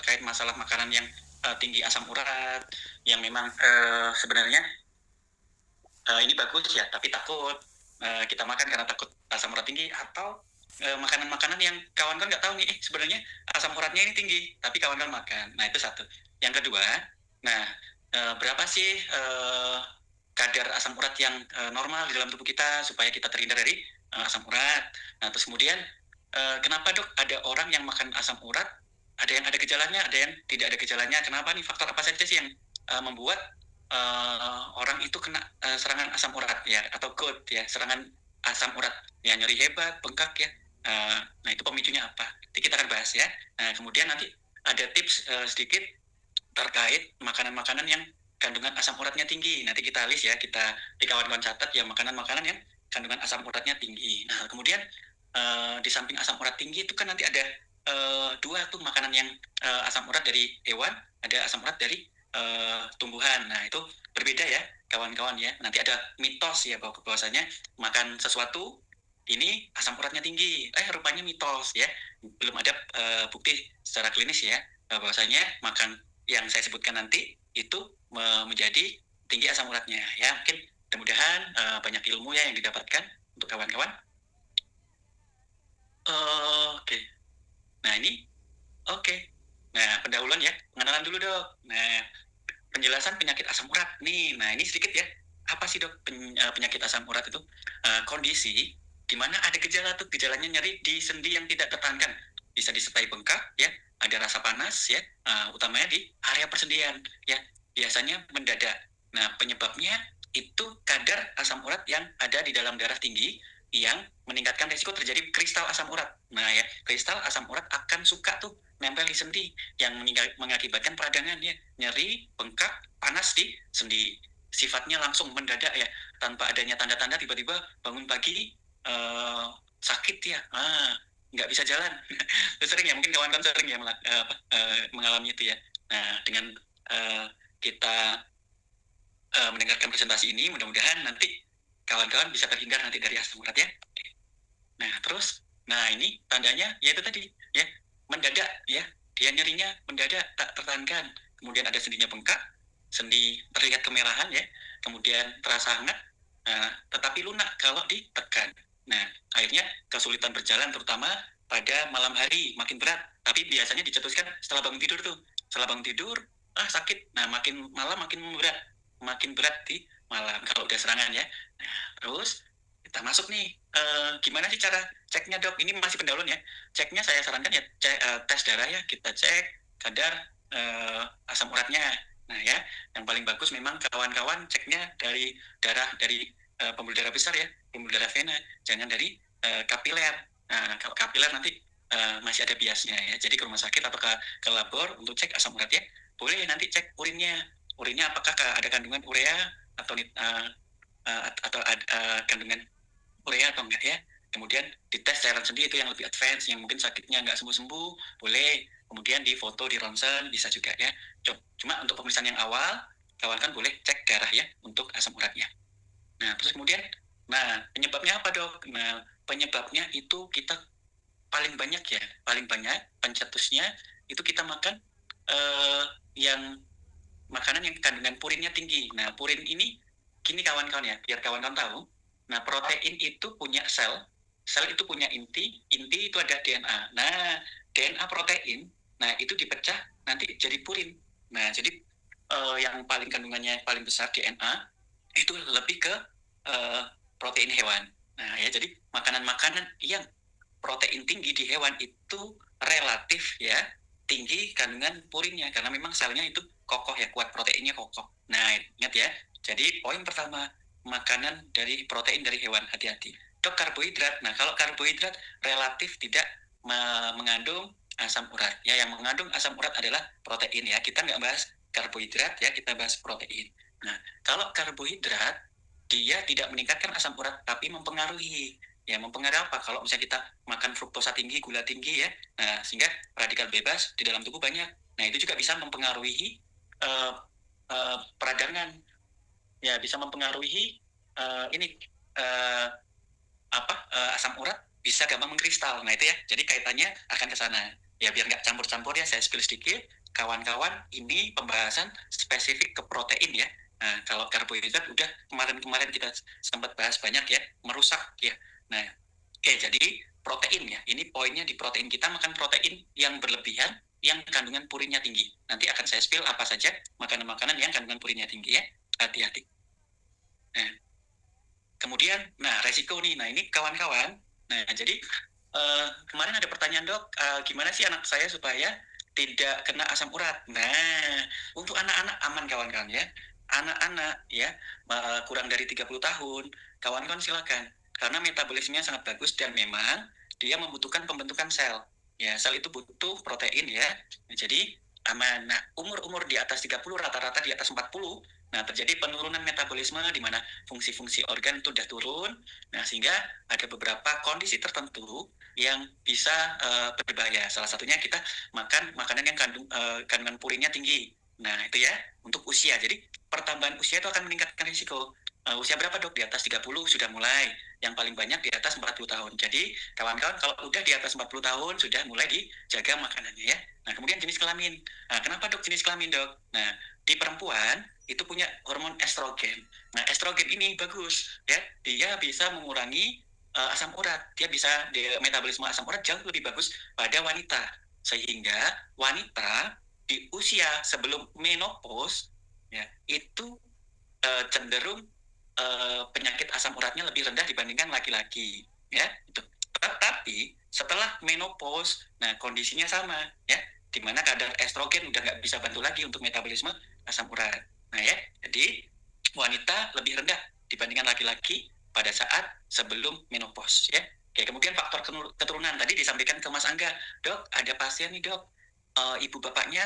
terkait masalah makanan yang tinggi asam urat, yang memang sebenarnya ini bagus ya, tapi takut kita makan karena takut asam urat tinggi, atau makanan-makanan yang kawan-kawan nggak tahu nih, sebenarnya asam uratnya ini tinggi, tapi kawan-kawan makan. Nah, itu satu. Yang kedua, nah berapa sih kadar asam urat yang normal di dalam tubuh kita supaya kita terhindar dari asam urat. Nah, terus kemudian kenapa dok ada orang yang makan asam urat, ada yang ada gejalanya, ada yang tidak ada gejalanya. Kenapa nih, faktor apa saja sih yang membuat orang itu kena serangan asam urat ya, atau GORD ya, serangan asam urat ya, nyeri hebat, bengkak ya. Nah, itu pemicunya apa? Nanti kita akan bahas ya. Nah, kemudian nanti ada tips sedikit terkait makanan-makanan yang kandungan asam uratnya tinggi. Nanti kita list ya, kita di kawan-kawan catat ya, makanan-makanan yang kandungan asam uratnya tinggi. Nah, kemudian di samping asam urat tinggi itu kan nanti ada dua tuh makanan yang asam urat dari hewan, ada asam urat dari tumbuhan. Nah, itu berbeda ya kawan-kawan ya. Nanti ada mitos ya bahwasanya makan sesuatu ini asam uratnya tinggi. Rupanya mitos ya. Belum ada bukti secara klinis ya bahwasanya makan yang saya sebutkan nanti itu menjadi tinggi asam uratnya ya. Mungkin mudah-mudahan banyak ilmu ya yang didapatkan untuk kawan-kawan. Oke. Nah, ini oke. Nah, pendahuluan ya, pengenalan dulu dok. Nah, penjelasan penyakit asam urat nih. Nah, ini sedikit ya. Apa sih dok penyakit asam urat itu? Kondisi di mana ada gejala tuh, gejalanya nyeri di sendi yang tidak tertahankan. Bisa disertai bengkak ya, ada rasa panas ya, utamanya di area persendian ya. Biasanya mendadak. Nah, penyebabnya itu kadar asam urat yang ada di dalam darah tinggi yang meningkatkan risiko terjadi kristal asam urat. Nah ya, kristal asam urat akan suka tuh nempel di sendi yang mengakibatkan peradangan ya, nyeri, bengkak, panas di sendi. Sifatnya langsung mendadak ya, tanpa adanya tanda-tanda tiba-tiba bangun pagi sakit ya, nggak bisa jalan. Sering ya, mungkin kawan-kawan sering ya mengalami itu ya. Nah, dengan kita mendengarkan presentasi ini, mudah-mudahan nanti kawan-kawan bisa terhindar nanti dari asam urat ya. Nah, terus, nah ini tandanya yaitu tadi ya, mendadak ya, dia nyerinya mendadak tak tertahankan, kemudian ada sendinya bengkak, sendi terlihat kemerahan ya, kemudian terasa hangat, tetapi lunak kalau ditekan. Nah, akhirnya kesulitan berjalan terutama pada malam hari makin berat, tapi biasanya dicetuskan setelah bangun tidur tuh, setelah bangun tidur sakit. Nah, makin malam makin berat di malam kalau udah serangan ya. Nah, terus kita masuk nih, gimana sih cara ceknya dok? Ini masih pendahuluan ya. Ceknya saya sarankan ya tes darah ya, kita cek kadar asam uratnya. Nah ya, yang paling bagus memang kawan-kawan ceknya dari darah, dari pembuluh darah besar ya, pembuluh darah vena, jangan dari kapiler. Nah, kalau kapiler nanti masih ada biasnya ya. Jadi ke rumah sakit atau ke labor untuk cek asam urat ya. Boleh nanti cek urinnya apakah ada kandungan urea atau atau kandungan urea atau enggak ya. Kemudian dites cairan sendi itu yang lebih advance, yang mungkin sakitnya nggak sembuh-sembuh, boleh. Kemudian di foto, di ronsen bisa juga ya. Cuma untuk pemeriksaan yang awal, kawan kan boleh cek darah ya untuk asam uratnya. Nah, terus kemudian, nah penyebabnya apa dok? Nah, penyebabnya itu kita paling banyak pencetusnya itu kita makan yang makanan yang kandungan purinnya tinggi. Nah, purin ini gini kawan-kawan ya, biar kawan-kawan tahu. Nah, protein itu punya sel itu punya inti itu ada DNA. Nah, DNA protein, nah itu dipecah nanti jadi purin. Nah, jadi yang paling kandungannya paling besar DNA itu lebih ke protein hewan. Nah, ya jadi makanan-makanan yang protein tinggi di hewan itu relatif ya tinggi kandungan purinnya karena memang selnya itu kokoh ya, kuat, proteinnya kokoh. Nah, ingat ya. Jadi poin pertama, makanan dari protein dari hewan, hati-hati. Dok, karbohidrat. Nah, kalau karbohidrat relatif tidak mengandung asam urat. Ya, yang mengandung asam urat adalah protein ya. Kita nggak bahas karbohidrat ya, kita bahas protein. Nah, kalau karbohidrat dia tidak meningkatkan asam urat tapi mempengaruhi. Ya, mempengaruhi apa? Kalau misalnya kita makan fruktosa tinggi, gula tinggi ya, nah sehingga radikal bebas di dalam tubuh banyak. Nah, itu juga bisa mempengaruhi peradangan. Ya, bisa mempengaruhi ini asam urat bisa gampang mengkristal. Nah, itu ya. Jadi kaitannya akan ke sana. Ya, biar nggak campur-campur ya, saya spill sedikit kawan-kawan, ini pembahasan spesifik ke protein ya. Nah, kalau karbohidrat udah kemarin-kemarin kita sempat bahas banyak ya, merusak ya. Nah, oke, jadi protein ya, ini poinnya di protein. Kita makan protein yang berlebihan, yang kandungan purinnya tinggi. Nanti akan saya spill apa saja makanan-makanan yang kandungan purinnya tinggi ya. Hati-hati. Nah, kemudian, resiko nih. Nah, ini kawan-kawan. Nah, jadi kemarin ada pertanyaan, dok, gimana sih anak saya supaya tidak kena asam urat? Nah, untuk anak-anak aman kawan-kawan ya. Anak-anak ya, kurang dari 30 tahun, kawan-kawan silakan. Karena metabolismenya sangat bagus dan memang dia membutuhkan pembentukan sel. Ya, sel itu butuh protein ya. Jadi aman. Nah, umur-umur di atas 30, rata-rata di atas 40, nah terjadi penurunan metabolisme di mana fungsi-fungsi organ itu udah turun. Nah, sehingga ada beberapa kondisi tertentu yang bisa berbahaya. Salah satunya kita makan makanan yang kandungan purinnya tinggi. Nah, itu ya untuk usia. Jadi pertambahan usia itu akan meningkatkan risiko. Usia berapa, dok? Di atas 30 sudah mulai. Yang paling banyak di atas 40 tahun. Jadi kawan-kawan kalau udah di atas 40 tahun sudah mulai dijaga makanannya ya. Nah, kemudian jenis kelamin. Nah, kenapa, dok, jenis kelamin, dok? Nah, di perempuan itu punya hormon estrogen. Nah, estrogen ini bagus ya. Dia bisa mengurangi asam urat. Metabolisme asam urat jauh lebih bagus pada wanita. Sehingga wanita di usia sebelum menopause ya, itu cenderung penyakit asam uratnya lebih rendah dibandingkan laki-laki ya. Itu. Tetapi setelah menopause, nah kondisinya sama ya, di mana kadar estrogen udah nggak bisa bantu lagi untuk metabolisme asam urat. Nah ya, jadi wanita lebih rendah dibandingkan laki-laki pada saat sebelum menopause ya. Oke, kemudian faktor keturunan tadi disampaikan ke Mas Angga, dok, ada pasien nih, dok, ibu bapaknya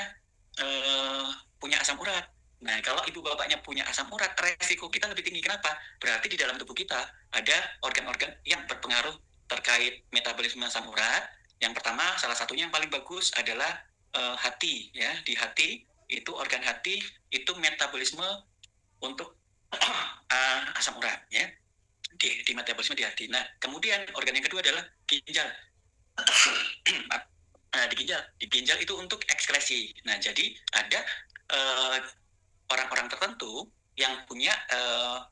punya asam urat. Nah, kalau ibu bapaknya punya asam urat, resiko kita lebih tinggi. Kenapa? Berarti di dalam tubuh kita ada organ-organ yang berpengaruh terkait metabolisme asam urat. Yang pertama, salah satunya yang paling bagus adalah hati. Ya, di hati itu organ hati itu metabolisme untuk asam urat. Ya, di metabolisme di hati. Nah, kemudian organ yang kedua adalah ginjal. Di ginjal itu untuk ekskresi. Nah, jadi ada orang-orang tertentu yang punya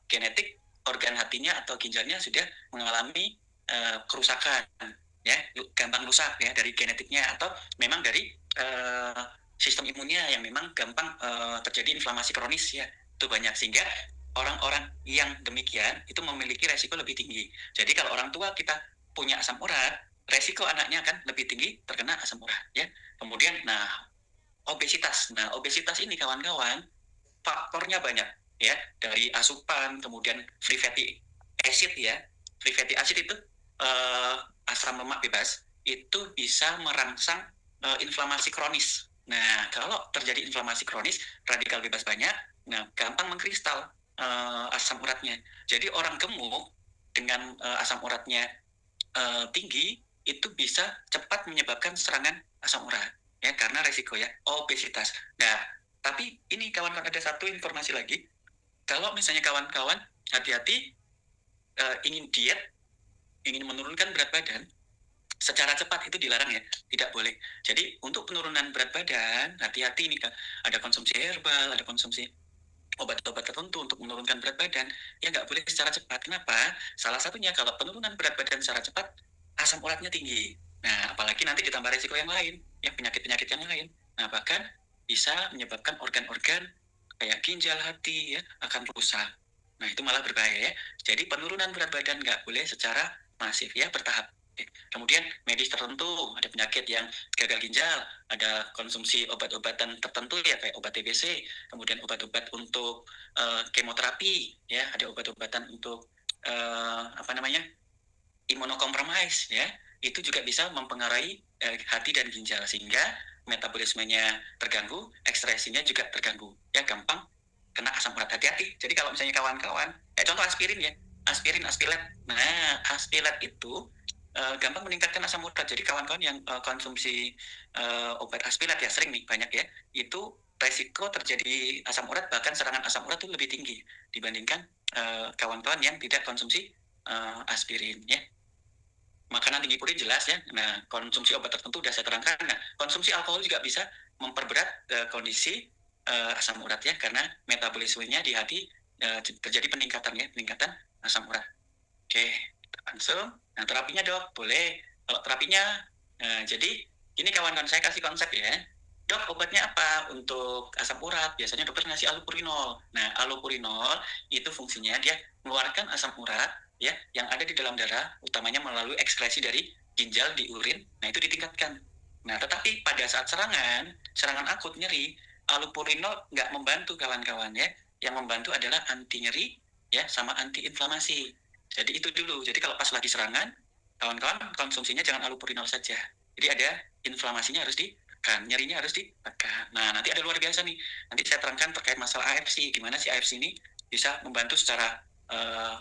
genetik organ hatinya atau ginjalnya sudah mengalami kerusakan, ya, gampang rusak ya dari genetiknya, atau memang dari sistem imunnya yang memang gampang terjadi inflamasi kronis ya, itu banyak. Sehingga orang-orang yang demikian itu memiliki resiko lebih tinggi. Jadi kalau orang tua kita punya asam urat, resiko anaknya akan lebih tinggi terkena asam urat ya. Kemudian obesitas. Nah, obesitas ini kawan-kawan faktornya banyak ya, dari asupan, kemudian free fatty acid ya. Free fatty acid itu asam lemak bebas itu bisa merangsang inflamasi kronis. Nah, kalau terjadi inflamasi kronis, radikal bebas banyak, nah gampang mengkristal asam uratnya. Jadi orang gemuk dengan asam uratnya tinggi itu bisa cepat menyebabkan serangan asam urat ya, karena resiko ya obesitas. Nah, tapi ini kawan-kawan ada satu informasi lagi. Kalau misalnya kawan-kawan hati-hati ingin diet, ingin menurunkan berat badan secara cepat, itu dilarang ya, tidak boleh. Jadi untuk penurunan berat badan hati-hati nih, ada konsumsi herbal, ada konsumsi obat-obat tertentu untuk menurunkan berat badan ya, nggak boleh secara cepat. Kenapa? Salah satunya kalau penurunan berat badan secara cepat asam uratnya tinggi. Nah, apalagi nanti ditambah resiko yang lain ya, penyakit-penyakit yang lain. Nah, bahkan bisa menyebabkan organ-organ kayak ginjal, hati ya akan rusak. Nah, itu malah berbahaya ya. Jadi penurunan berat badan nggak boleh secara masif ya, bertahap. Kemudian medis tertentu, ada penyakit yang gagal ginjal, ada konsumsi obat-obatan tertentu ya, kayak obat TBC, kemudian obat-obat untuk kemoterapi ya, ada obat-obatan untuk imunokompromis ya, itu juga bisa mempengaruhi hati dan ginjal, sehingga metabolismenya terganggu, ekspresinya juga terganggu ya, gampang kena asam urat. Hati-hati. Jadi kalau misalnya kawan-kawan, contoh aspirin ya, aspilat. Nah, aspilat itu gampang meningkatkan asam urat. Jadi kawan-kawan yang konsumsi obat aspilat ya, sering nih, banyak ya, itu resiko terjadi asam urat, bahkan serangan asam urat itu lebih tinggi dibandingkan kawan-kawan yang tidak konsumsi aspirin ya. Makanan tinggi purin jelas ya. Nah, konsumsi obat tertentu sudah saya terangkan. Nah, konsumsi alkohol juga bisa memperberat kondisi asam urat ya, karena metabolismenya di hati terjadi peningkatan asam urat. Oke, langsung. Nah, terapinya dok, boleh. Kalau terapinya, jadi ini kawan-kawan saya kasih konsep ya. Dok, obatnya apa untuk asam urat? Biasanya dokter ngasih allopurinol. Nah, allopurinol itu fungsinya dia mengeluarkan asam urat ya yang ada di dalam darah, utamanya melalui ekskresi dari ginjal di urin. Nah, itu ditingkatkan. Nah, tetapi pada saat serangan akut nyeri, allopurinol nggak membantu kawan-kawan ya. Yang membantu adalah anti nyeri ya sama anti inflamasi. Jadi itu dulu. Jadi kalau pas lagi serangan, kawan-kawan konsumsinya jangan allopurinol saja. Jadi ada inflamasinya harus ditekan, nyerinya harus ditekan. Nah, nanti ada luar biasa nih. Nanti saya terangkan terkait masalah AFC. Gimana sih AFC ini bisa membantu secara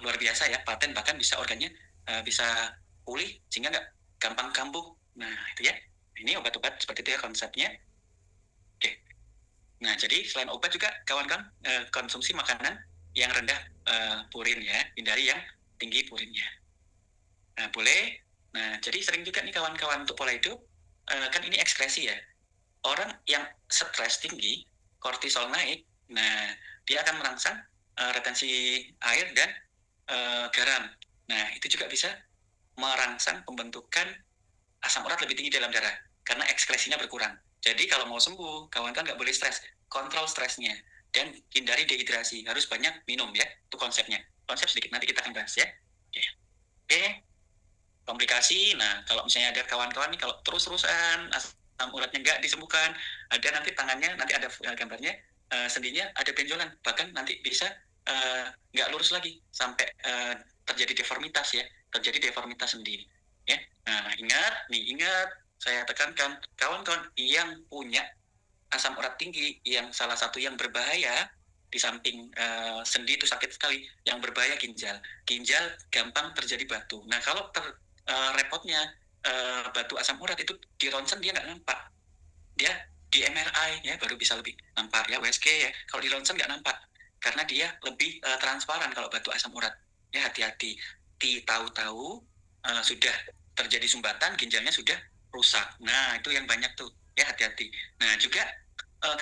luar biasa ya. Paten bahkan bisa organnya bisa pulih sehingga nggak gampang kambuh. Nah, itu ya. Ini obat-obat seperti itu ya konsepnya. Oke. Nah, jadi selain obat juga kawan-kawan konsumsi makanan yang rendah purin ya. Hindari yang tinggi purinnya. Nah, boleh. Nah, jadi sering juga nih kawan-kawan untuk pola hidup, kan ini ekskresi ya. Orang yang stres tinggi, kortisol naik, nah dia akan merangsang retensi air dan garam. Nah, itu juga bisa merangsang pembentukan asam urat lebih tinggi dalam darah, karena ekskresinya berkurang. Jadi kalau mau sembuh, kawan-kawan nggak boleh stres, kontrol stresnya, dan hindari dehidrasi, harus banyak minum ya, itu konsepnya. Konsep sedikit, nanti kita akan bahas ya. Oke. Komplikasi, nah kalau misalnya ada kawan-kawan nih kalau terus-terusan asam uratnya nggak disembuhkan, ada nanti tangannya, nanti ada gambarnya, sendinya ada benjolan, bahkan nanti bisa nggak lurus lagi sampai terjadi deformitas ya, terjadi deformitas sendi ya. Nah, ingat saya tekankan kawan-kawan yang punya asam urat tinggi, yang salah satu yang berbahaya di samping sendi itu sakit sekali, yang berbahaya ginjal gampang terjadi batu. Nah, kalau repotnya batu asam urat itu di ronsen dia nggak nampak, dia di MRI ya baru bisa lebih nampak ya, USG ya. Kalau di ronsen nggak nampak karena dia lebih transparan kalau batu asam urat ya. Hati-hati, tahu-tahu sudah terjadi sumbatan, ginjalnya sudah rusak. Nah, itu yang banyak tuh ya, hati-hati. Nah, juga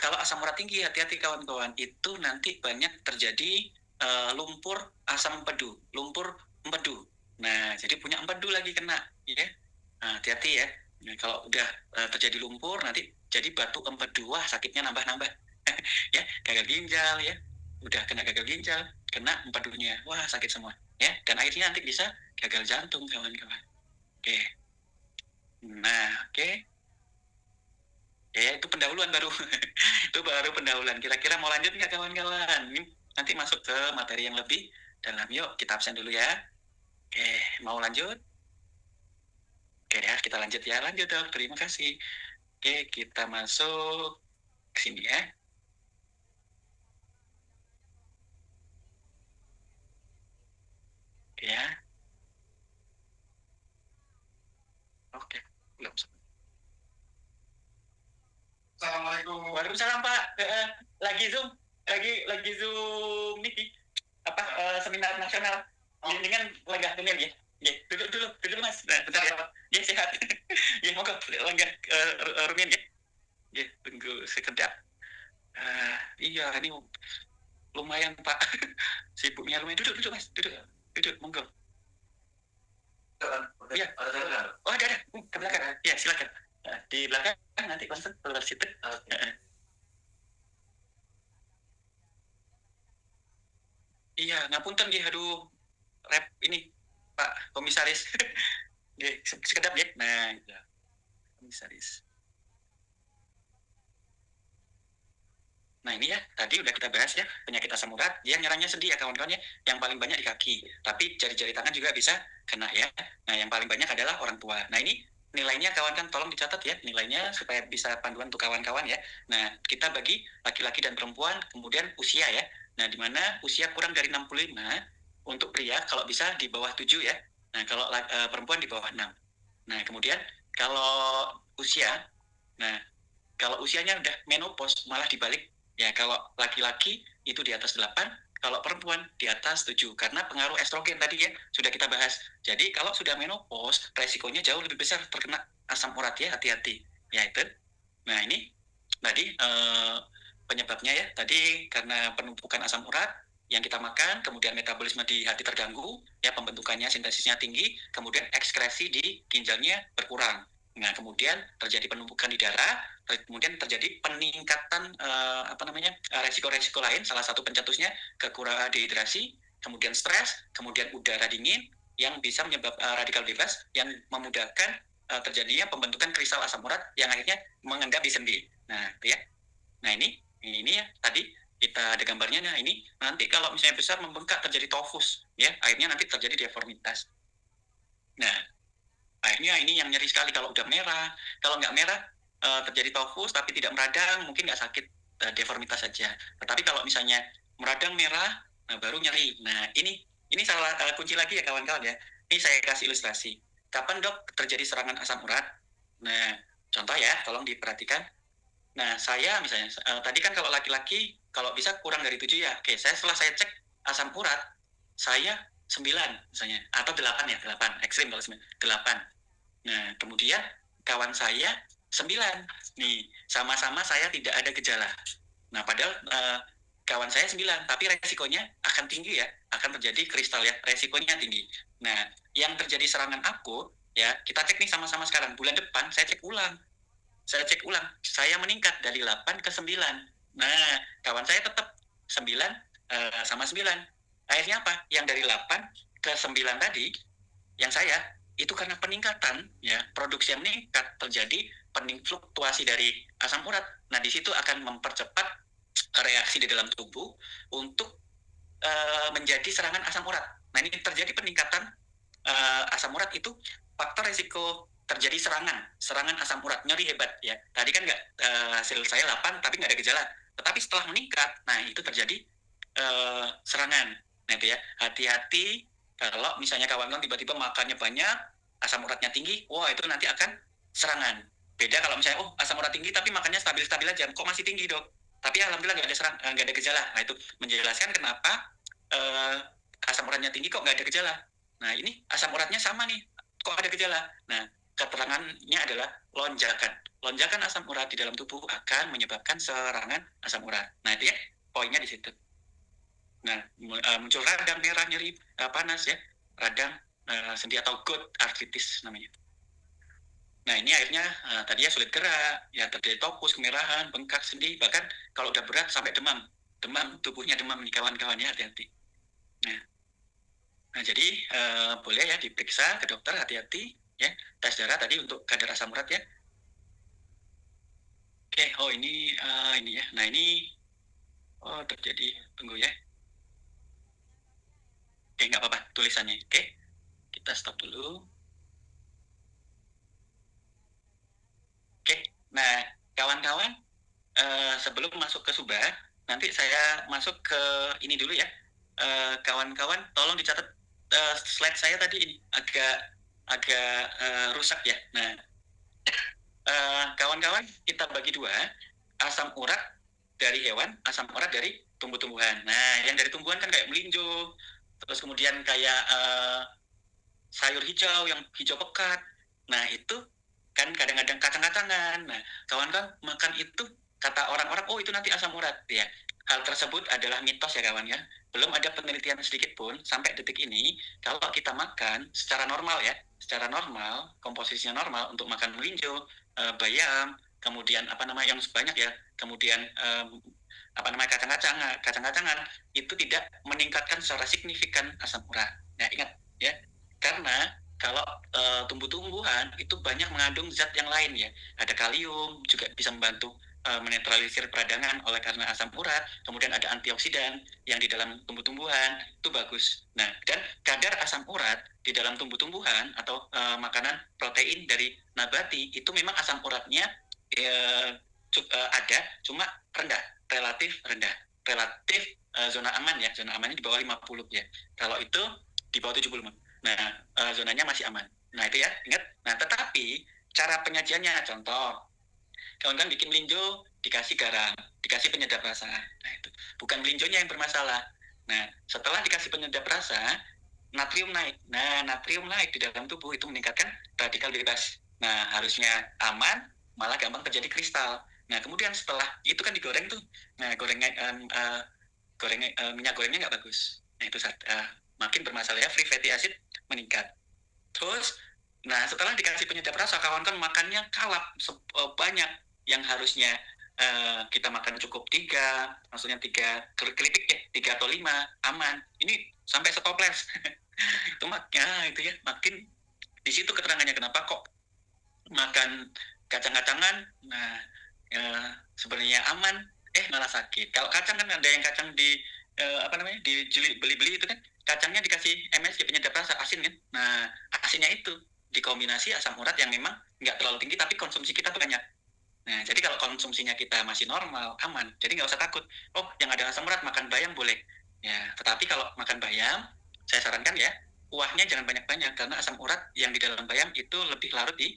kalau asam urat tinggi, hati-hati kawan-kawan, itu nanti banyak terjadi lumpur asam empedu, lumpur empedu. Nah, jadi punya empedu lagi kena ya. Nah, hati-hati ya. Nah, kalau udah terjadi lumpur, nanti jadi batu empedu, wah sakitnya nambah-nambah. Ya, gagal ginjal ya. Udah kena gagal ginjal, kena empedunya, wah sakit semua ya. Dan akhirnya nanti bisa gagal jantung kawan-kawan. Oke. Nah, oke. Ya, itu pendahuluan baru. Itu baru pendahuluan. Kira-kira mau lanjut nggak kawan-kawan? Ini nanti masuk ke materi yang lebih dalam. Yuk, kita absen dulu ya. Oke, mau lanjut? Oke ya, kita lanjut ya. Lanjut dok, terima kasih. Oke, kita masuk ke sini ya. Ya. Oke, belum. Assalamualaikum. Waalaikumsalam Pak. Lagi Zoom, lagi Zoom nih apa seminar nasional. Dengan lenggah tumil ya. Ya, duduk Mas. Nah, bentar ya Pak. Ya sehat. Ya monggo lenggah Rumin ya. Ya, tunggu sekedap. Iya ini lumayan Pak. Sibuknya lumayan. Duduk Mas. Duduk monggo. Iya. Oh ada. Ke belakang. Ya silakan. Di belakang nanti langsung keluar situ. Iya, ngapunten nggih, aduh. Rep ini Pak Komisaris. Nggih, sekedap nggih. Nah, ya. Komisaris. Nah ini ya, tadi udah kita bahas ya, penyakit asam urat, dia nyerangnya sendi ya kawan-kawan ya, yang paling banyak di kaki, tapi jari-jari tangan juga bisa kena ya. Nah yang paling banyak adalah orang tua. Nah ini nilainya kawan-kawan tolong dicatat ya, nilainya supaya bisa panduan untuk kawan-kawan ya. Nah kita bagi laki-laki dan perempuan, kemudian usia ya. Nah di mana usia kurang dari 65, untuk pria kalau bisa di bawah 7 ya. Nah kalau perempuan di bawah 6. Nah kemudian kalau usia, nah kalau usianya udah menopause malah dibalik. Ya, kalau laki-laki itu di atas 8, kalau perempuan di atas 7. Karena pengaruh estrogen tadi ya, sudah kita bahas. Jadi kalau sudah menopause, resikonya jauh lebih besar terkena asam urat ya, hati-hati. Ya itu. Nah ini, tadi penyebabnya ya, tadi karena penumpukan asam urat yang kita makan, kemudian metabolisme di hati terganggu, ya pembentukannya, sintesisnya tinggi, kemudian ekskresi di ginjalnya berkurang. Nah, kemudian terjadi penumpukan di darah, kemudian terjadi peningkatan resiko-resiko lain, salah satu pencetusnya kekurangan dehidrasi, kemudian stres, kemudian udara dingin yang bisa menyebabkan radikal bebas yang memudahkan terjadinya pembentukan kristal asam urat yang akhirnya mengendap di sendi. Nah, itu ya. Nah, ini ya tadi kita ada gambarnya. Nah, ini nanti kalau misalnya besar membengkak terjadi tofus, ya, akhirnya nanti terjadi deformitas. Nah, akhirnya ini yang nyeri sekali kalau udah merah. Kalau nggak merah terjadi tofus tapi tidak meradang, mungkin nggak sakit, deformitas saja. Tetapi kalau misalnya meradang merah, nah baru nyeri. Nah, ini salah kunci lagi ya kawan-kawan ya. Ini saya kasih ilustrasi. Kapan dok terjadi serangan asam urat? Nah, contoh ya, tolong diperhatikan. Nah, saya misalnya, tadi kan kalau laki-laki, kalau bisa kurang dari 7 ya. Oke, setelah saya cek asam urat, saya 9 misalnya. Atau 8 ya, 8. Ekstrim kalau 9. 8. Nah, kemudian kawan saya 9. Nih, sama-sama saya tidak ada gejala. Nah, padahal kawan saya 9, tapi resikonya akan tinggi ya. Akan terjadi kristal ya, resikonya tinggi. Nah, yang terjadi serangan akut, ya, kita cek nih sama-sama sekarang. Bulan depan saya cek ulang. Saya meningkat dari 8 ke 9. Nah, kawan saya tetap 9 sama 9. Akhirnya apa? Yang dari 8 ke 9 tadi, yang saya, itu karena peningkatan, ya, produksi yang meningkat, terjadi fluktuasi dari asam urat. Nah, di situ akan mempercepat reaksi di dalam tubuh untuk menjadi serangan asam urat. Nah, ini terjadi peningkatan asam urat itu faktor risiko terjadi serangan asam urat, nyeri hebat ya. Tadi kan nggak hasil saya 8 tapi nggak ada gejala. Tetapi setelah meningkat, nah itu terjadi serangan. Nah itu ya, hati-hati kalau misalnya kawan-kawan tiba-tiba makannya banyak, asam uratnya tinggi, wah itu nanti akan serangan. Beda kalau misalnya, oh asam urat tinggi tapi makannya stabil-stabil aja, kok masih tinggi dok? Tapi alhamdulillah nggak ada gejala. Nah itu menjelaskan kenapa asam uratnya tinggi kok nggak ada gejala. Nah ini asam uratnya sama nih, kok ada gejala. Nah keterangannya adalah lonjakan. Lonjakan asam urat di dalam tubuh akan menyebabkan serangan asam urat. Nah itu ya poinnya di situ. Nah muncul radang, merah, nyeri, panas ya, radang sendi atau gout arthritis namanya. Nah ini akhirnya tadi ya sulit gerak, ya terjadi topus, kemerahan, bengkak sendi, bahkan kalau udah berat sampai demam, tubuhnya demam nih kawan-kawan ya, hati-hati. Nah jadi boleh ya diperiksa ke dokter, hati-hati ya, tes darah tadi untuk kadar asam urat ya. Oke, oh ini ya. Nah ini terjadi, tunggu ya. Oke, nggak apa-apa tulisannya. Oke, kita stop dulu. Oke, nah kawan-kawan sebelum masuk ke Subah, nanti saya masuk ke ini dulu ya. Kawan-kawan tolong dicatat slide saya tadi ini agak rusak ya. Nah kawan-kawan kita bagi dua, asam urat dari hewan, asam urat dari tumbuh-tumbuhan. Nah yang dari tumbuhan kan kayak melinjo, terus kemudian kayak sayur hijau yang hijau pekat. Nah itu kan kadang-kadang kacang-kacangan. Nah kawan-kawan makan itu, kata orang-orang, oh itu nanti asam urat ya. Hal tersebut adalah mitos ya kawan ya. Belum ada penelitian sedikit pun sampai detik ini kalau kita makan secara normal ya, secara normal, komposisinya normal untuk makan melinjo, bayam, kemudian yang banyak ya, kemudian kacang-kacangan itu tidak meningkatkan secara signifikan asam urat. Nah ingat ya, karena kalau tumbuh-tumbuhan itu banyak mengandung zat yang lain ya, ada kalium juga bisa membantu menetralisir peradangan oleh karena asam urat, kemudian ada antioksidan yang di dalam tumbuh-tumbuhan itu bagus. Nah dan kadar asam urat di dalam tumbuh-tumbuhan atau makanan protein dari nabati itu memang asam uratnya ada, cuma rendah, relatif rendah, relatif zona aman ya, zona amannya di bawah 50 ya. Kalau itu di bawah 75. Nah zonanya masih aman. Nah itu ya, ingat. Nah tetapi cara penyajiannya, contoh kawan-kawan bikin melinjo dikasih garam, dikasih penyedap rasa. Nah itu bukan melinjonya yang bermasalah. Nah setelah dikasih penyedap rasa, natrium naik. Nah natrium naik di dalam tubuh itu meningkatkan radikal bebas. Nah harusnya aman, malah gampang terjadi kristal. Nah kemudian setelah itu kan digoreng tuh, nah minyak gorengnya nggak bagus. Nah itu makin bermasalah ya, free fatty acid meningkat. Terus, nah setelah dikasih penyedap rasa, kawan kan makannya kalap banyak, yang harusnya kita makan cukup 3, maksudnya 3 keripik ya, 3 atau 5 aman. Ini sampai setoples. Itu ya makin di situ keterangannya kenapa kok makan kacang-kacangan, nah sebenarnya aman, malah sakit. Kalau kacang kan ada yang kacang di beli-beli itu kan, kacangnya dikasih MSG penyedap rasa asin kan. Nah asinnya itu dikombinasi asam urat yang memang nggak terlalu tinggi tapi konsumsi kita banyak. Nah jadi kalau konsumsinya kita masih normal, aman, jadi nggak usah takut. Oh yang ada asam urat makan bayam boleh. Ya tetapi kalau makan bayam, saya sarankan ya kuahnya jangan banyak-banyak, karena asam urat yang di dalam bayam itu lebih larut di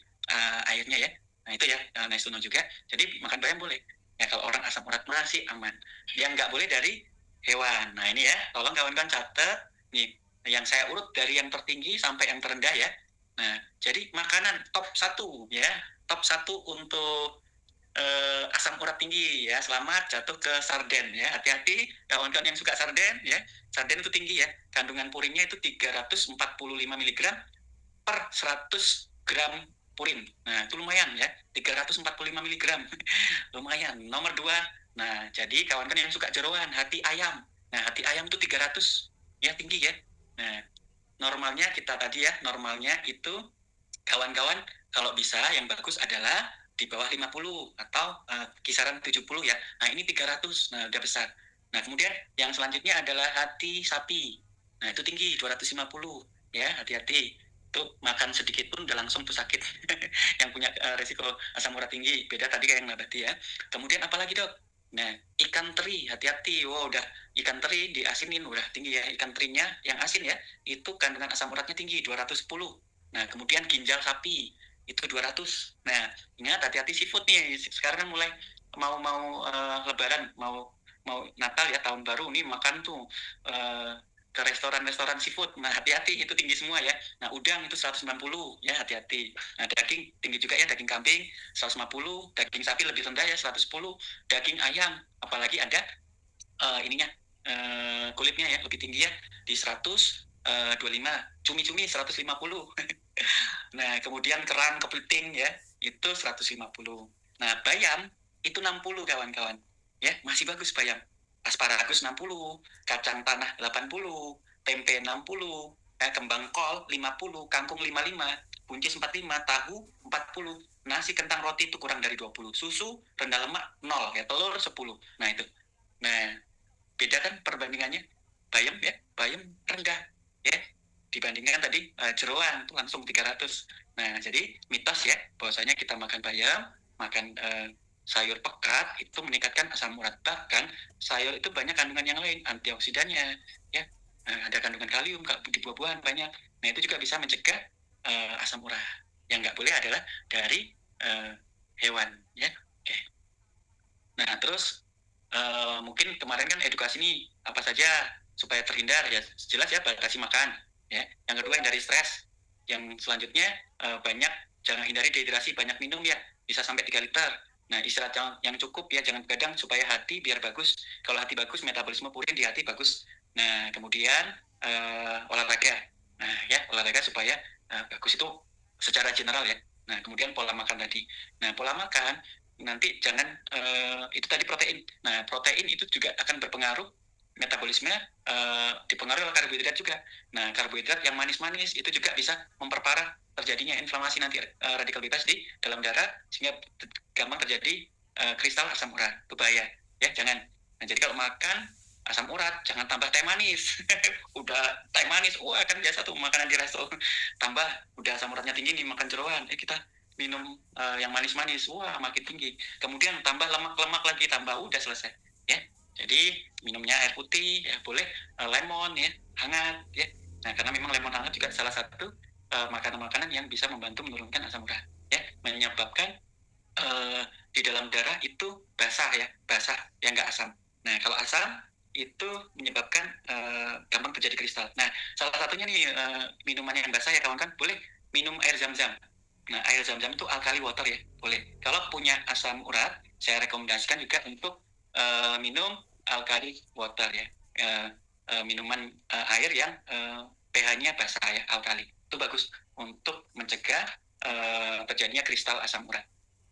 airnya ya. Nah itu ya, nice to know juga. Jadi makan bayam boleh. Ya kalau orang asam urat masih aman. Yang nggak boleh dari hewan. Nah ini ya, tolong kawan-kawan catat nih, yang saya urut dari yang tertinggi sampai yang terendah ya. Nah jadi makanan top 1 ya, top 1 untuk asam urat tinggi ya, selamat jatuh ke sarden ya, hati-hati kawan-kawan yang suka sarden ya. Sarden itu tinggi ya, kandungan purinnya itu 345 mg per 100 gram purin. Nah itu lumayan ya, 345 mg lumayan. Nomor 2, nah jadi kawan-kawan yang suka jeroan, hati ayam. Nah hati ayam itu 300 ya, tinggi ya. Nah normalnya kita tadi ya, normalnya itu kawan-kawan kalau bisa yang bagus adalah di bawah 50 atau kisaran 70 ya. Nah ini 300, nah udah besar. Nah kemudian yang selanjutnya adalah hati sapi. Nah itu tinggi 250 ya, hati-hati. Itu makan sedikit pun udah langsung tuh sakit. Yang punya resiko asam urat tinggi, beda tadi kayak yang nabati ya. Kemudian apalagi dok? Nah ikan teri, hati-hati. Wow udah ikan teri diasinin udah tinggi ya. Ikan terinya yang asin ya, itu kandungan asam uratnya tinggi 210. Nah, kemudian ginjal sapi itu 200. Nah, ingat hati-hati seafood nih. Sekarang kan mulai mau Lebaran, mau Natal ya, tahun baru nih makan tuh ke restoran-restoran seafood. Nah, hati-hati itu tinggi semua ya. Nah, udang itu 190 ya, hati-hati. Nah, daging tinggi juga ya, daging kambing 150, daging sapi lebih rendah ya 110, daging ayam apalagi ada ininya kulitnya ya lebih tinggi ya di 125, cumi-cumi 150. Nah, kemudian kerang kepiting ya, itu 150. Nah, bayam itu 60 kawan-kawan. Ya, masih bagus bayam. Asparagus 60, kacang tanah 80, tempe 60, kembang kol 50, kangkung 55, buncis 45, tahu 40, nasi kentang roti itu kurang dari 20, susu rendah lemak 0 ya, telur 10. Nah, itu. Nah, beda kan perbandingannya? Bayam rendah ya, dibandingkan tadi jeroan itu langsung 300. Nah jadi mitos ya bahwasanya kita makan bayam, makan sayur pekat itu meningkatkan asam urat. Bahkan sayur itu banyak kandungan yang lain, antioksidannya ya. Ada kandungan kalium di buah-buahan banyak. Nah itu juga bisa mencegah asam urat. Yang nggak boleh adalah dari hewan ya. Oke. Nah terus mungkin kemarin kan edukasi nih apa saja supaya terhindar ya, jelas ya batasi makan ya. Yang kedua hindari stres. Yang selanjutnya banyak, jangan hindari dehidrasi, banyak minum ya, bisa sampai 3 liter. Nah istirahat yang cukup ya, jangan begadang supaya hati biar bagus. Kalau hati bagus, metabolisme purin di hati bagus. Nah kemudian olahraga. Nah ya olahraga supaya bagus itu secara general ya. Nah kemudian pola makan tadi. Nah pola makan nanti jangan itu tadi protein. Nah protein itu juga akan berpengaruh metabolisme, dipengaruhi oleh karbohidrat juga. Nah karbohidrat yang manis-manis itu juga bisa memperparah terjadinya inflamasi nanti radikal bebas di dalam darah, sehingga gampang terjadi kristal asam urat. Itu bahaya ya, jangan. Nah jadi kalau makan asam urat jangan tambah teh manis. Udah teh manis, wah kan biasa tuh makanan di resto, tambah udah asam uratnya tinggi nih makan jeroan, kita minum yang manis-manis, wah makin tinggi. Kemudian tambah lemak-lemak lagi, tambah udah selesai ya. Jadi minumnya air putih ya boleh, lemon ya hangat ya. Nah karena memang lemon hangat juga salah satu makanan-makanan yang bisa membantu menurunkan asam urat ya, menyebabkan di dalam darah itu basah ya, basah yang nggak asam. Nah kalau asam itu menyebabkan gampang terjadi kristal. Nah salah satunya nih minuman yang basah ya kawan-kawan, boleh minum air zam-zam. Nah air zam-zam itu alkali water ya, boleh. Kalau punya asam urat saya rekomendasikan juga untuk minum alkali water ya, minuman air yang pH-nya basah ya, alkali. Itu bagus untuk mencegah terjadinya kristal asam urat.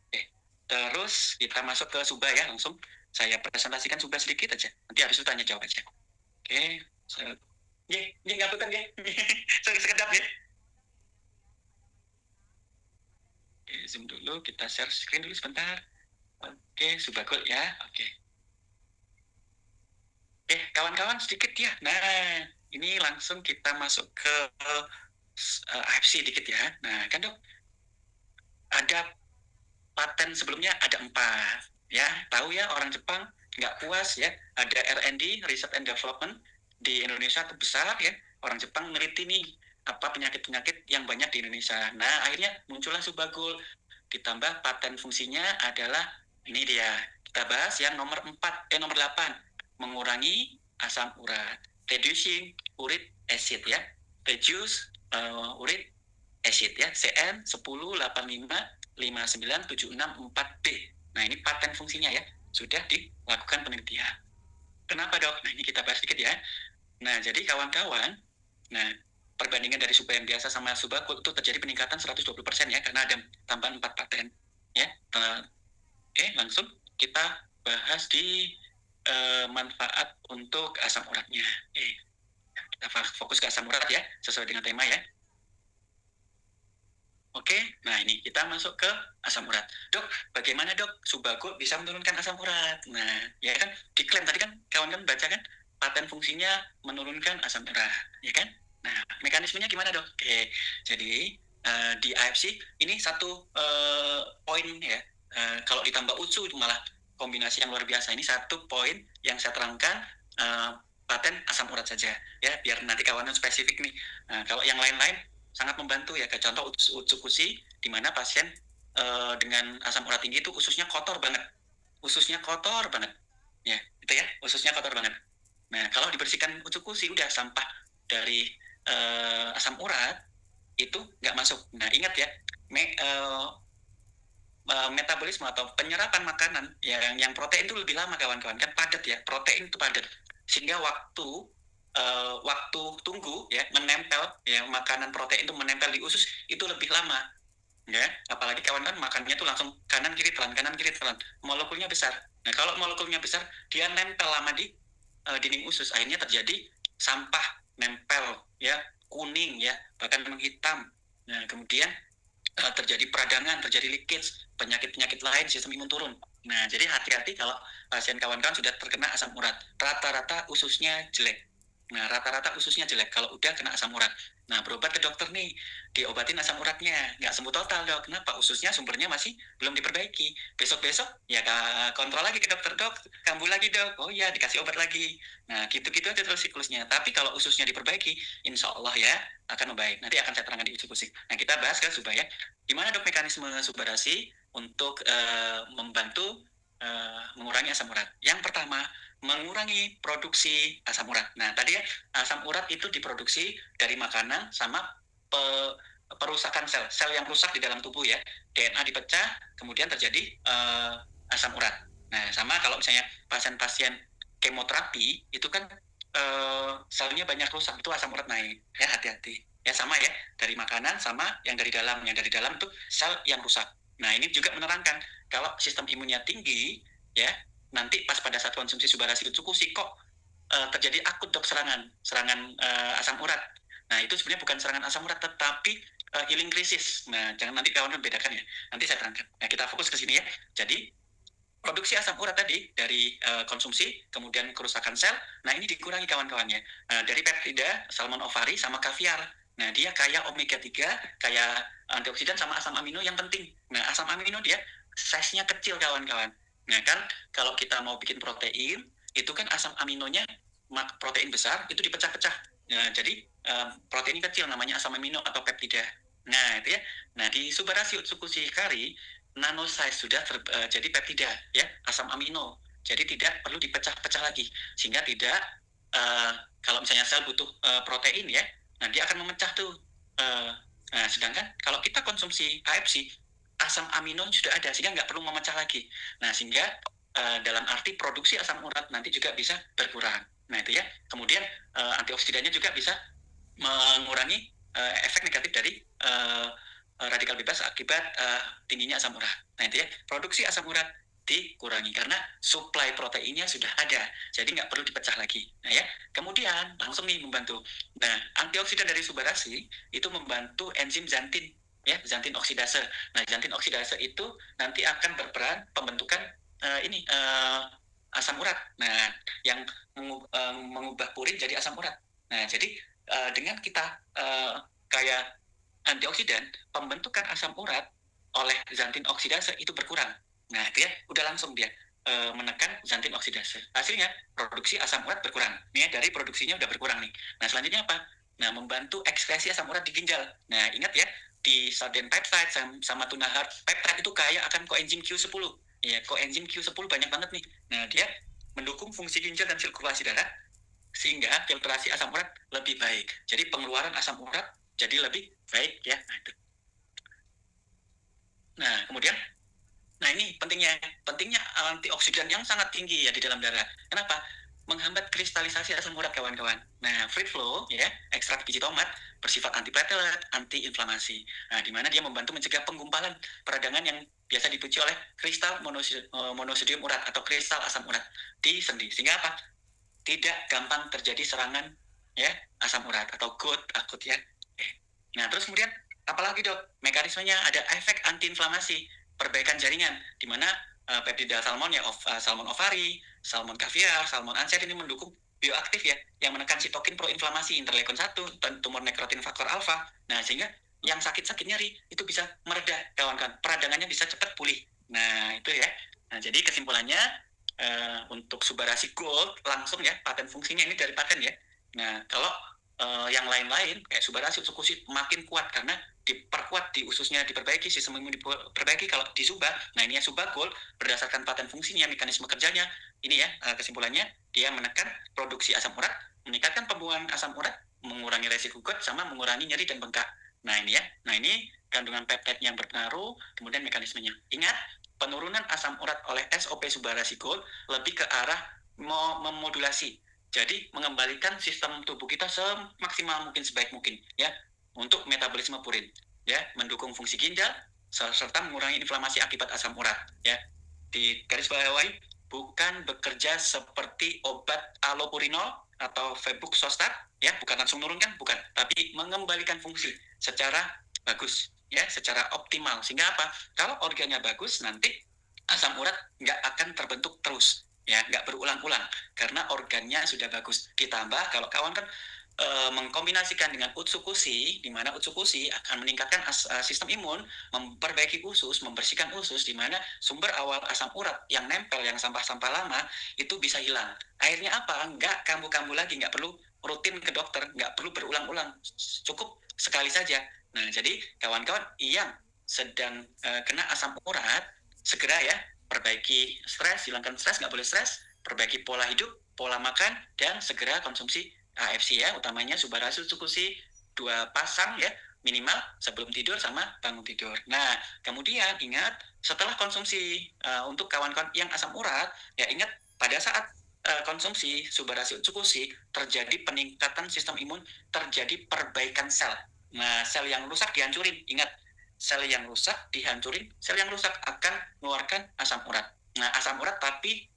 Oke. Terus kita masuk ke Suba ya, langsung saya presentasikan Suba sedikit aja. Nanti habis itu tanya jawab aja. Oke. Ngapunten ya. Sekedap ya. Oke, zoom dulu, kita share screen dulu sebentar. Oke, Suba Gold ya. Oke. Kawan-kawan sedikit ya. Nah, ini langsung kita masuk ke AFC dikit ya. Nah, kan dok, ada paten sebelumnya ada 4 ya, tahu ya orang Jepang nggak puas ya, ada R&D Research and Development di Indonesia itu besar ya, orang Jepang ngeliti nih apa penyakit-penyakit yang banyak di Indonesia. Nah akhirnya muncullah Subagul, ditambah paten fungsinya adalah ini dia, kita bahas yang nomor 8, mengurangi asam urat, reducing uric acid ya, reduce uric acid ya, CN 10855976 4B. Nah, ini paten fungsinya ya, sudah dilakukan penelitian. Kenapa dok? Nah, ini kita bahas sedikit ya. Nah, jadi kawan-kawan, nah perbandingan dari Suba yang biasa sama Suba Gold itu terjadi peningkatan 120% ya, karena ada tambahan 4 paten ya. Oke, langsung kita bahas di manfaat untuk asam uratnya. Kita fokus ke asam urat ya, sesuai dengan tema ya. Oke, nah ini kita masuk ke asam urat. Dok, bagaimana dok Subago bisa menurunkan asam urat? Nah, ya kan diklaim tadi kan kawan-kawan baca kan, paten fungsinya menurunkan asam urat, ya kan? Nah, mekanismenya gimana dok? Oke, jadi di AFC ini satu poin ya. Kalau ditambah USU itu malah kombinasi yang luar biasa. Ini satu poin yang saya terangkan paten asam urat saja ya, biar nanti kawan-kawan spesifik nih. Nah, kalau yang lain-lain sangat membantu ya, kayak contoh utsukushi di mana pasien dengan asam urat tinggi itu ususnya kotor banget ya, itu ya, ususnya kotor banget. Nah kalau dibersihkan utsukushi udah sampah dari asam urat itu nggak masuk. Nah ingat ya, metabolisme atau penyerapan makanan yang protein itu lebih lama kawan-kawan, kan padat ya, protein itu padat, sehingga waktu tunggu ya menempel ya, makanan protein itu menempel di usus itu lebih lama ya, apalagi kawan-kawan makannya tuh langsung kanan kiri telan, molekulnya besar. Nah kalau molekulnya besar dia nempel lama di dinding usus, akhirnya terjadi sampah nempel ya, kuning ya, bahkan menghitam. Nah kemudian terjadi peradangan, terjadi leakage, penyakit-penyakit lain, sistem imun turun. Nah, jadi hati-hati kalau pasien kawan-kawan sudah terkena asam urat. Rata-rata ususnya jelek. Nah, rata-rata ususnya jelek kalau udah kena asam urat. Nah, berobat ke dokter nih, diobatin asam uratnya. Nggak sembuh total, dok. Kenapa? Ususnya sumbernya masih belum diperbaiki. Besok-besok, ya kontrol lagi ke dokter, dok. Kambuh lagi, dok. Oh iya, dikasih obat lagi. Nah, gitu-gitu aja terus siklusnya. Tapi kalau ususnya diperbaiki, insya Allah ya, akan membaik. Nanti akan saya terangkan di diskusi. Nah, kita bahas ke Suba ya. Gimana dok mekanisme subarasi untuk membantu mengurangi asam urat? Yang pertama, mengurangi produksi asam urat. Nah, tadi ya, asam urat itu diproduksi dari makanan sama perusakan sel yang rusak di dalam tubuh ya. DNA dipecah, kemudian terjadi asam urat. Nah, sama kalau misalnya pasien-pasien kemoterapi, itu kan selnya banyak rusak, itu asam urat naik. Ya, hati-hati. Ya, sama ya, dari makanan sama yang dari dalam. Yang dari dalam itu sel yang rusak. Nah, ini juga menerangkan, kalau sistem imunnya tinggi, ya, nanti pas pada saat konsumsi Subarasi Utsukushi kok terjadi akut dok serangan asam urat. Nah itu sebenarnya bukan serangan asam urat, tetapi healing krisis. Nah jangan nanti kawan bedakan ya, nanti saya terangkan. Nah kita fokus ke sini ya. Jadi produksi asam urat tadi dari konsumsi, kemudian kerusakan sel, nah ini dikurangi kawan-kawannya dari peptida, salmon ovari, sama kaviar. Nah dia kaya omega 3, kaya antioksidan sama asam amino yang penting. Nah asam amino dia size-nya kecil kawan-kawan. Nah kan kalau kita mau bikin protein, itu kan asam aminonya protein besar itu dipecah-pecah. Nah, jadi protein kecil namanya asam amino atau peptida. Nah itu ya. Nah di Subarasi Utsukushi Hikari nano size sudah jadi peptida ya, asam amino. Jadi tidak perlu dipecah-pecah lagi, sehingga tidak kalau misalnya sel butuh protein ya, nah dia akan memecah tuh. Nah sedangkan kalau kita konsumsi AFC asam amino sudah ada sehingga nggak perlu memecah lagi. Nah, sehingga dalam arti produksi asam urat nanti juga bisa berkurang. Nah, itu ya. Kemudian antioksidannya juga bisa mengurangi efek negatif dari radikal bebas akibat tingginya asam urat. Nah, itu ya. Produksi asam urat dikurangi karena suplai proteinnya sudah ada, jadi nggak perlu dipecah lagi. Nah ya, kemudian langsung nih membantu. Nah, antioksidan dari subarasi itu membantu enzim xanthin, ya, xanthin oksidase. Nah, xanthin oksidase itu nanti akan berperan pembentukan asam urat. Nah, yang mengubah purin jadi asam urat. Nah, jadi dengan kita kayak antioksidan, pembentukan asam urat oleh xanthin oksidase itu berkurang. Nah, itu ya, udah langsung dia menekan xanthin oksidase. Hasilnya, produksi asam urat berkurang. Ini ya, dari produksinya udah berkurang nih. Nah, selanjutnya apa? Nah, membantu ekskresi asam urat di ginjal. Nah, ingat ya, di sodium peptide sama tuna heart peptide itu kaya akan koenzim Q10. Ya, koenzim Q10 banyak banget nih. Nah, dia mendukung fungsi ginjal dan sirkulasi darah sehingga filtrasi asam urat lebih baik. Jadi pengeluaran asam urat jadi lebih baik ya. Nah, itu. Nah, kemudian ini pentingnya antioksidan yang sangat tinggi ya di dalam darah. Kenapa? Menghambat kristalisasi asam urat, kawan-kawan. Nah, fruit flow ya, ekstrak biji tomat bersifat antiplatelet, anti-inflamasi. Nah, di mana dia membantu mencegah penggumpalan peradangan yang biasa dipicu oleh kristal monosodium urat atau kristal asam urat di sendi. Sehingga apa? Tidak gampang terjadi serangan ya asam urat atau GOT akut ya. Nah, terus kemudian apalagi dok? Mekanismenya ada efek antiinflamasi, perbaikan jaringan, di mana peptida salmon ya, salmon ovari, salmon caviar, salmon anser ini mendukung bioaktif ya, yang menekan sitokin proinflamasi, interleukon 1, tumor nekrotin faktor alfa. Nah, sehingga yang sakit-sakit nyeri itu bisa mereda, kawan-kawan. Peradangannya bisa cepat pulih. Nah, itu ya. Nah, jadi kesimpulannya untuk Subarasi Gold langsung ya, paten fungsinya ini dari paten ya. Nah, kalau yang lain-lain kayak Subarasi, Utsukushi makin kuat karena diperkuat di ususnya, diperbaiki sistem imun, diperbaiki kalau di Suba. Nah, ini ya Suba Gold berdasarkan paten fungsinya, mekanisme kerjanya. Ini ya kesimpulannya, dia menekan produksi asam urat, meningkatkan pembuangan asam urat, mengurangi resiko GOT sama mengurangi nyeri dan bengkak. Nah, ini ya. Nah, ini kandungan peptide yang berpengaruh, kemudian mekanismenya. Ingat, penurunan asam urat oleh SOP Subarasi Gold lebih ke arah memodulasi. Jadi mengembalikan sistem tubuh kita semaksimal mungkin, sebaik mungkin ya, untuk metabolisme purin ya, mendukung fungsi ginjal serta mengurangi inflamasi akibat asam urat ya. Di garis bawahi, bukan bekerja seperti obat allopurinol atau febuxostat ya, bukan langsung menurunkan, bukan, tapi mengembalikan fungsi secara bagus ya, secara optimal. Sehingga apa? Kalau organnya bagus, nanti asam urat nggak akan terbentuk terus ya, nggak berulang-ulang karena organnya sudah bagus. Ditambah kalau kawan kan mengkombinasikan dengan Utsukushi, di mana Utsukushi akan meningkatkan sistem imun, memperbaiki usus, membersihkan usus, di mana sumber awal asam urat yang nempel, yang sampah-sampah lama itu bisa hilang. Akhirnya apa? Nggak kambuh-kambuh lagi, nggak perlu rutin ke dokter, nggak perlu berulang-ulang, cukup sekali saja. Nah, jadi kawan-kawan yang sedang kena asam urat, segera ya perbaiki stres, hilangkan stres, nggak boleh stres, perbaiki pola hidup, pola makan, dan segera konsumsi AFC ya, utamanya Subarasi Utsukushi 2 pasang ya, minimal sebelum tidur sama bangun tidur. Nah, kemudian ingat setelah konsumsi untuk kawan-kawan yang asam urat, ya ingat pada saat konsumsi Subarasi Utsukushi terjadi peningkatan sistem imun, terjadi perbaikan sel. Nah, sel yang rusak dihancurin. Ingat, sel yang rusak dihancurin, sel yang rusak akan mengeluarkan asam urat. Nah, asam urat tapi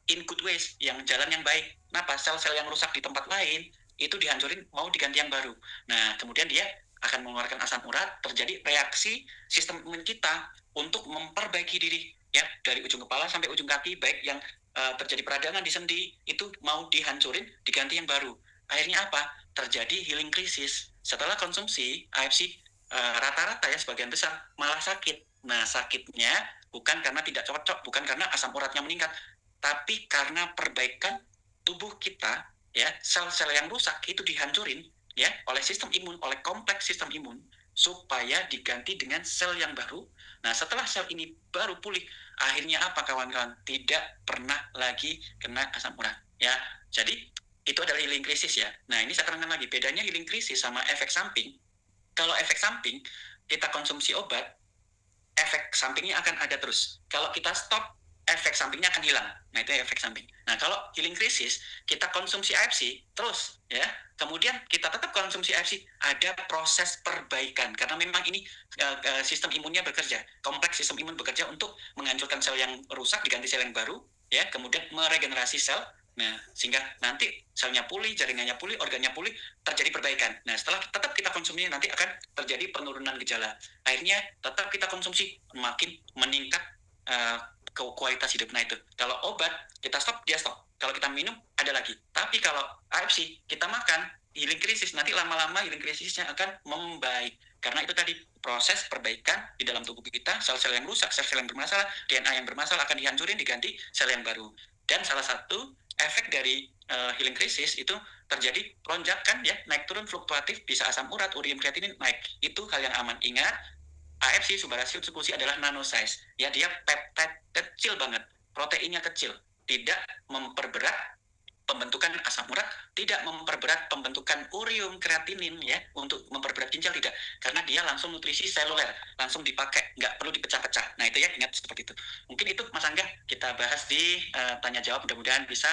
in good ways, yang jalan yang baik. Kenapa? Sel-sel yang rusak di tempat lain itu dihancurin, mau diganti yang baru. Nah, kemudian dia akan mengeluarkan asam urat, terjadi reaksi sistem imun kita untuk memperbaiki diri ya, dari ujung kepala sampai ujung kaki, baik yang terjadi peradangan di sendi itu mau dihancurin, diganti yang baru. Akhirnya apa? Terjadi healing krisis. Setelah konsumsi AFC rata-rata ya sebagian besar malah sakit. Nah, sakitnya bukan karena tidak cocok, bukan karena asam uratnya meningkat, tapi karena perbaikan tubuh kita ya, sel-sel yang rusak itu dihancurin ya oleh sistem imun, oleh kompleks sistem imun, supaya diganti dengan sel yang baru. Nah, setelah sel ini baru pulih, akhirnya apa kawan-kawan? Tidak pernah lagi kena asam urat ya. Jadi itu adalah healing krisis ya. Nah, ini saya terangkan lagi bedanya healing krisis sama efek samping. Kalau efek samping kita konsumsi obat efek sampingnya akan ada terus. Kalau kita stop, efek sampingnya akan hilang. Nah, itu efek samping. Nah, kalau healing krisis, kita konsumsi AFC terus, ya. Kemudian kita tetap konsumsi AFC, ada proses perbaikan. Karena memang ini sistem imunnya bekerja. Kompleks sistem imun bekerja untuk menghancurkan sel yang rusak, diganti sel yang baru, ya. Kemudian meregenerasi sel. Nah, sehingga nanti selnya pulih, jaringannya pulih, organnya pulih, terjadi perbaikan. Nah, setelah tetap kita konsumsi, nanti akan terjadi penurunan gejala. Akhirnya tetap kita konsumsi, makin meningkat kualitas hidup. Nah itu, kalau obat kita stop, dia stop. Kalau kita minum, ada lagi. Tapi kalau AFC kita makan, healing krisis, nanti lama-lama healing krisisnya akan membaik. Karena itu tadi, proses perbaikan di dalam tubuh kita, sel-sel yang rusak, sel-sel yang bermasalah, DNA yang bermasalah akan dihancurin, diganti sel yang baru. Dan salah satu efek dari healing krisis itu terjadi lonjakan, ya, naik turun fluktuatif, bisa asam urat, urium kreatinin naik. Itu hal yang aman. Ingat, AFC, subarachnoid subkusi, adalah nanosize. Ya, dia peptide kecil banget, proteinnya kecil, tidak memperberat pembentukan asam urat, tidak memperberat pembentukan urium kreatinin, ya, untuk memperberat ginjal, tidak, karena dia langsung nutrisi seluler, langsung dipakai, nggak perlu dipecah-pecah. Nah itu ya, ingat seperti itu. Mungkin itu Mas Angga kita bahas di tanya jawab, mudah-mudahan bisa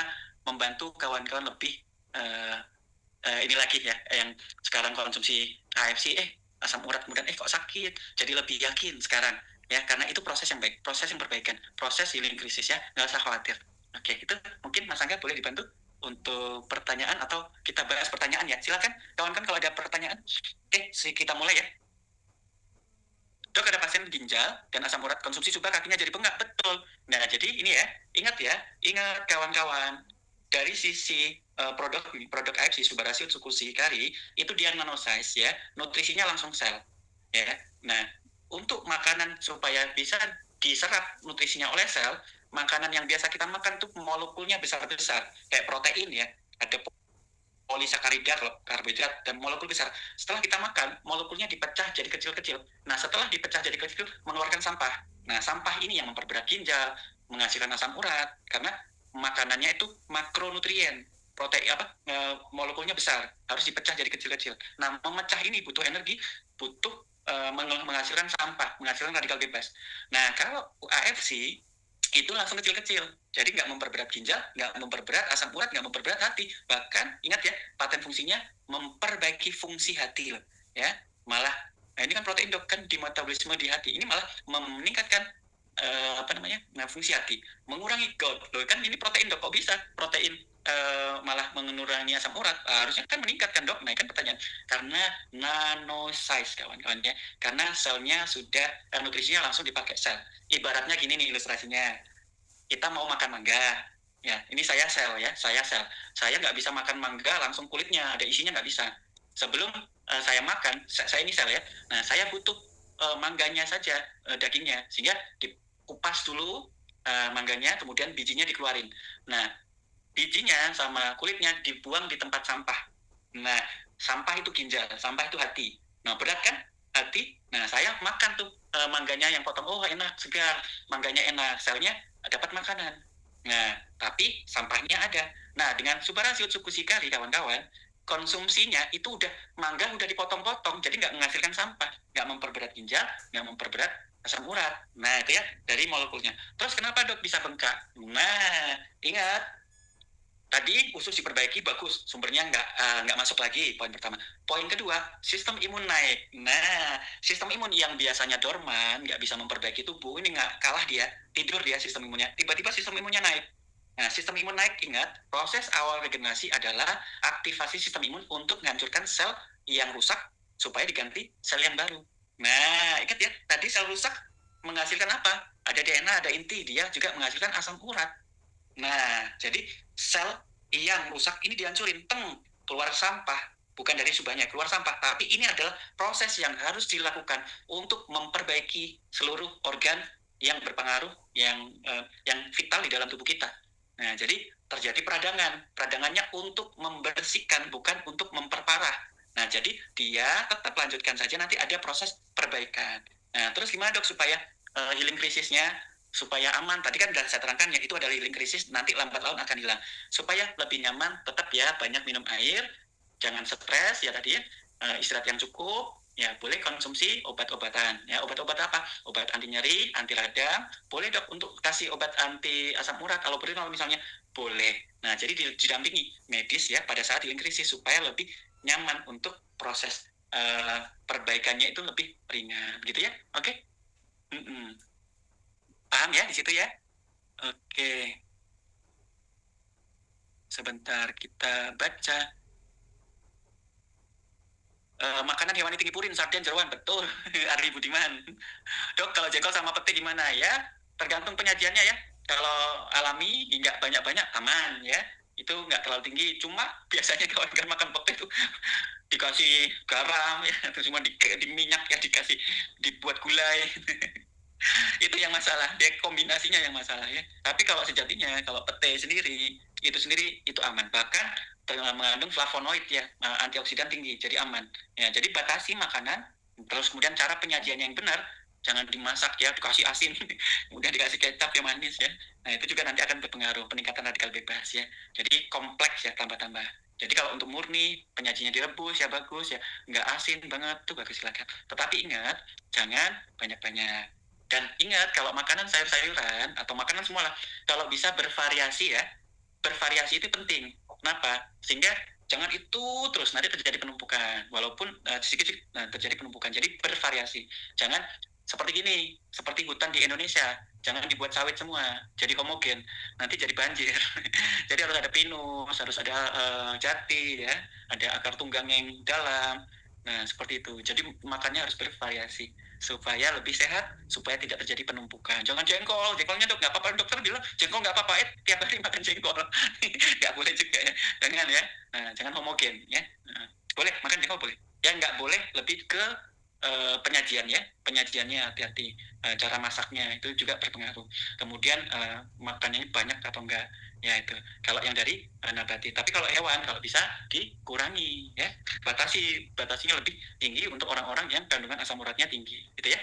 membantu kawan-kawan lebih ini lagi ya, yang sekarang konsumsi AFC, asam urat kemudian kok sakit, jadi lebih yakin sekarang, ya, karena itu proses yang baik, proses yang perbaikan, proses healing krisis, ya, nggak usah khawatir. Oke, itu mungkin Mas Angga boleh dibantu untuk pertanyaan, atau kita bahas pertanyaan, ya, silakan kawan-kawan kalau ada pertanyaan. Oke, kita mulai, ya. Dok, ada pasien ginjal dan asam urat, konsumsi suba kakinya jadi bengkak. Betul. Nah, jadi ini ya, ingat kawan-kawan, dari sisi produk AFC, subarachnoid subkusi kari, itu dia nanosize, ya, nutrisinya langsung sel, ya. Nah, untuk makanan supaya bisa diserap nutrisinya oleh sel, makanan yang biasa kita makan tuh molekulnya besar-besar, kayak protein, ya, ada polisakarida, kalau karbohidrat, dan molekul besar. Setelah kita makan, molekulnya dipecah jadi kecil-kecil. Nah, setelah dipecah jadi kecil, mengeluarkan sampah. Nah, sampah ini yang memperberat ginjal, menghasilkan asam urat, karena makanannya itu makronutrien, protein molekulnya besar, harus dipecah jadi kecil-kecil. Nah, memecah ini butuh energi, butuh menghasilkan sampah, menghasilkan radikal bebas. Nah, kalau AFC itu langsung kecil-kecil, jadi nggak memperberat ginjal, nggak memperberat asam urat, nggak memperberat hati. Bahkan ingat ya, paten fungsinya memperbaiki fungsi hati loh, ya. Malah, nah ini kan protein, dok, kan di metabolisme di hati, ini malah meningkatkan fungsi hati, mengurangi gout loh, kan ini protein, dok, kok bisa protein malah mengurangi asam urat? Harusnya kan meningkatkan, dok. Nah, kan pertanyaan, karena nanosize, kawan-kawan, ya, karena selnya sudah nutrisinya langsung dipakai sel. Ibaratnya gini nih ilustrasinya, kita mau makan mangga, ya, ini saya sel, ya, saya nggak bisa makan mangga langsung kulitnya ada isinya, nggak bisa. Sebelum saya makan, saya ini sel, ya, nah saya butuh mangganya saja, dagingnya, sehingga dikupas dulu mangganya, kemudian bijinya dikeluarin. Nah, bijinya sama kulitnya dibuang di tempat sampah. Nah, sampah itu ginjal, sampah itu hati. Nah, berat kan hati? Nah, saya makan tuh mangganya yang potong, enak, segar, mangganya enak, selnya dapat makanan. Nah, tapi sampahnya ada. Nah, dengan subarachnoid subkusi kari, kawan-kawan, konsumsinya itu mangga udah dipotong-potong, jadi nggak menghasilkan sampah, nggak memperberat ginjal, nggak memperberat asam urat. Nah, itu ya, dari molekulnya. Terus kenapa, dok, bisa bengkak? Nah, ingat, tadi usus diperbaiki, bagus, sumbernya nggak masuk lagi, poin pertama. Poin kedua, sistem imun naik. Nah, sistem imun yang biasanya dorman, nggak bisa memperbaiki tubuh, ini nggak kalah dia, tidur dia sistem imunnya, tiba-tiba sistem imunnya naik. Nah, sistem imun naik, ingat, proses awal regenerasi adalah aktivasi sistem imun untuk menghancurkan sel yang rusak supaya diganti sel yang baru. Nah, ingat ya, tadi sel rusak menghasilkan apa? Ada DNA, ada inti, dia juga menghasilkan asam urat. Nah, jadi sel yang rusak ini dihancurin, keluar sampah, bukan dari subahnya, keluar sampah. Tapi ini adalah proses yang harus dilakukan untuk memperbaiki seluruh organ yang berpengaruh, yang vital di dalam tubuh kita. Nah, jadi terjadi peradangan. Peradangannya untuk membersihkan, bukan untuk memperparah. Nah, jadi dia tetap lanjutkan saja, nanti ada proses perbaikan. Nah, terus gimana, dok, supaya healing krisisnya supaya aman? Tadi kan sudah saya terangkan, ya, itu adalah healing krisis, nanti lambat laun akan hilang. Supaya lebih nyaman, tetap ya banyak minum air, jangan stres, ya, tadi ya, istirahat yang cukup, ya boleh konsumsi obat-obatan. Ya, obat-obat apa? Obat anti nyeri, anti radang. Boleh dok untuk kasih obat anti asam urat, allopurinol misalnya, boleh. Nah, jadi didampingi medis ya pada saat healing krisis supaya lebih nyaman untuk proses perbaikannya itu lebih ringan, gitu ya? Oke? Paham ya di situ ya? Oke. Sebentar kita baca. Makanan hewani tinggi purin, sarden, jeroan, betul. Ari Budiman. Dok, kalau jengkol sama pete gimana ya? Tergantung penyajiannya ya. Kalau alami nggak banyak-banyak aman ya. Itu nggak terlalu tinggi. Cuma biasanya kalau ikan makan pete itu dikasih garam ya, terus cuma di minyak ya, dikasih dibuat gulai. Itu yang masalah, dia kombinasinya yang masalah ya. Tapi kalau sejatinya, kalau pete sendiri itu aman. Bahkan mengandung flavonoid ya, antioksidan tinggi, jadi aman. Ya, jadi batasi makanan, terus kemudian cara penyajiannya yang benar, jangan dimasak ya, dikasih asin, kemudian dikasih kecap yang manis ya. Nah itu juga nanti akan berpengaruh peningkatan radikal bebas ya. Jadi kompleks ya, tambah-tambah. Jadi kalau untuk murni penyajinya direbus ya bagus ya, nggak asin banget tuh bagus, silakan. Tetapi ingat, jangan banyak-banyak. Dan ingat kalau makanan sayur-sayuran atau makanan semua lah, kalau bisa bervariasi ya, bervariasi itu penting. Kenapa? Sehingga jangan itu terus nanti terjadi penumpukan. Walaupun sedikit-sedikit terjadi penumpukan. Jadi bervariasi. Jangan seperti gini, seperti hutan di Indonesia. Jangan dibuat sawit semua, jadi homogen. Nanti jadi banjir. Jadi harus ada pinus, harus ada jati ya, ada akar tunggang yang dalam. Nah, seperti itu. Jadi makannya harus bervariasi supaya lebih sehat, supaya tidak terjadi penumpukan. Jangan jengkol, jengkolnya dok nggak apa-apa. Dokter bilang jengkol nggak apa-apa, tiap hari makan jengkol. Nggak boleh juga ya, jangan ya. Nah, jangan homogen ya. Nah, boleh makan jengkol boleh. Ya nggak boleh lebih ke penyajian ya, penyajiannya hati-hati. Cara masaknya itu juga berpengaruh. Kemudian makannya banyak atau enggak, ya itu. Kalau yang dari nabati. Tapi kalau hewan, kalau bisa dikurangi ya. Batasinya lebih tinggi untuk orang-orang yang kandungan asam uratnya tinggi, gitu ya.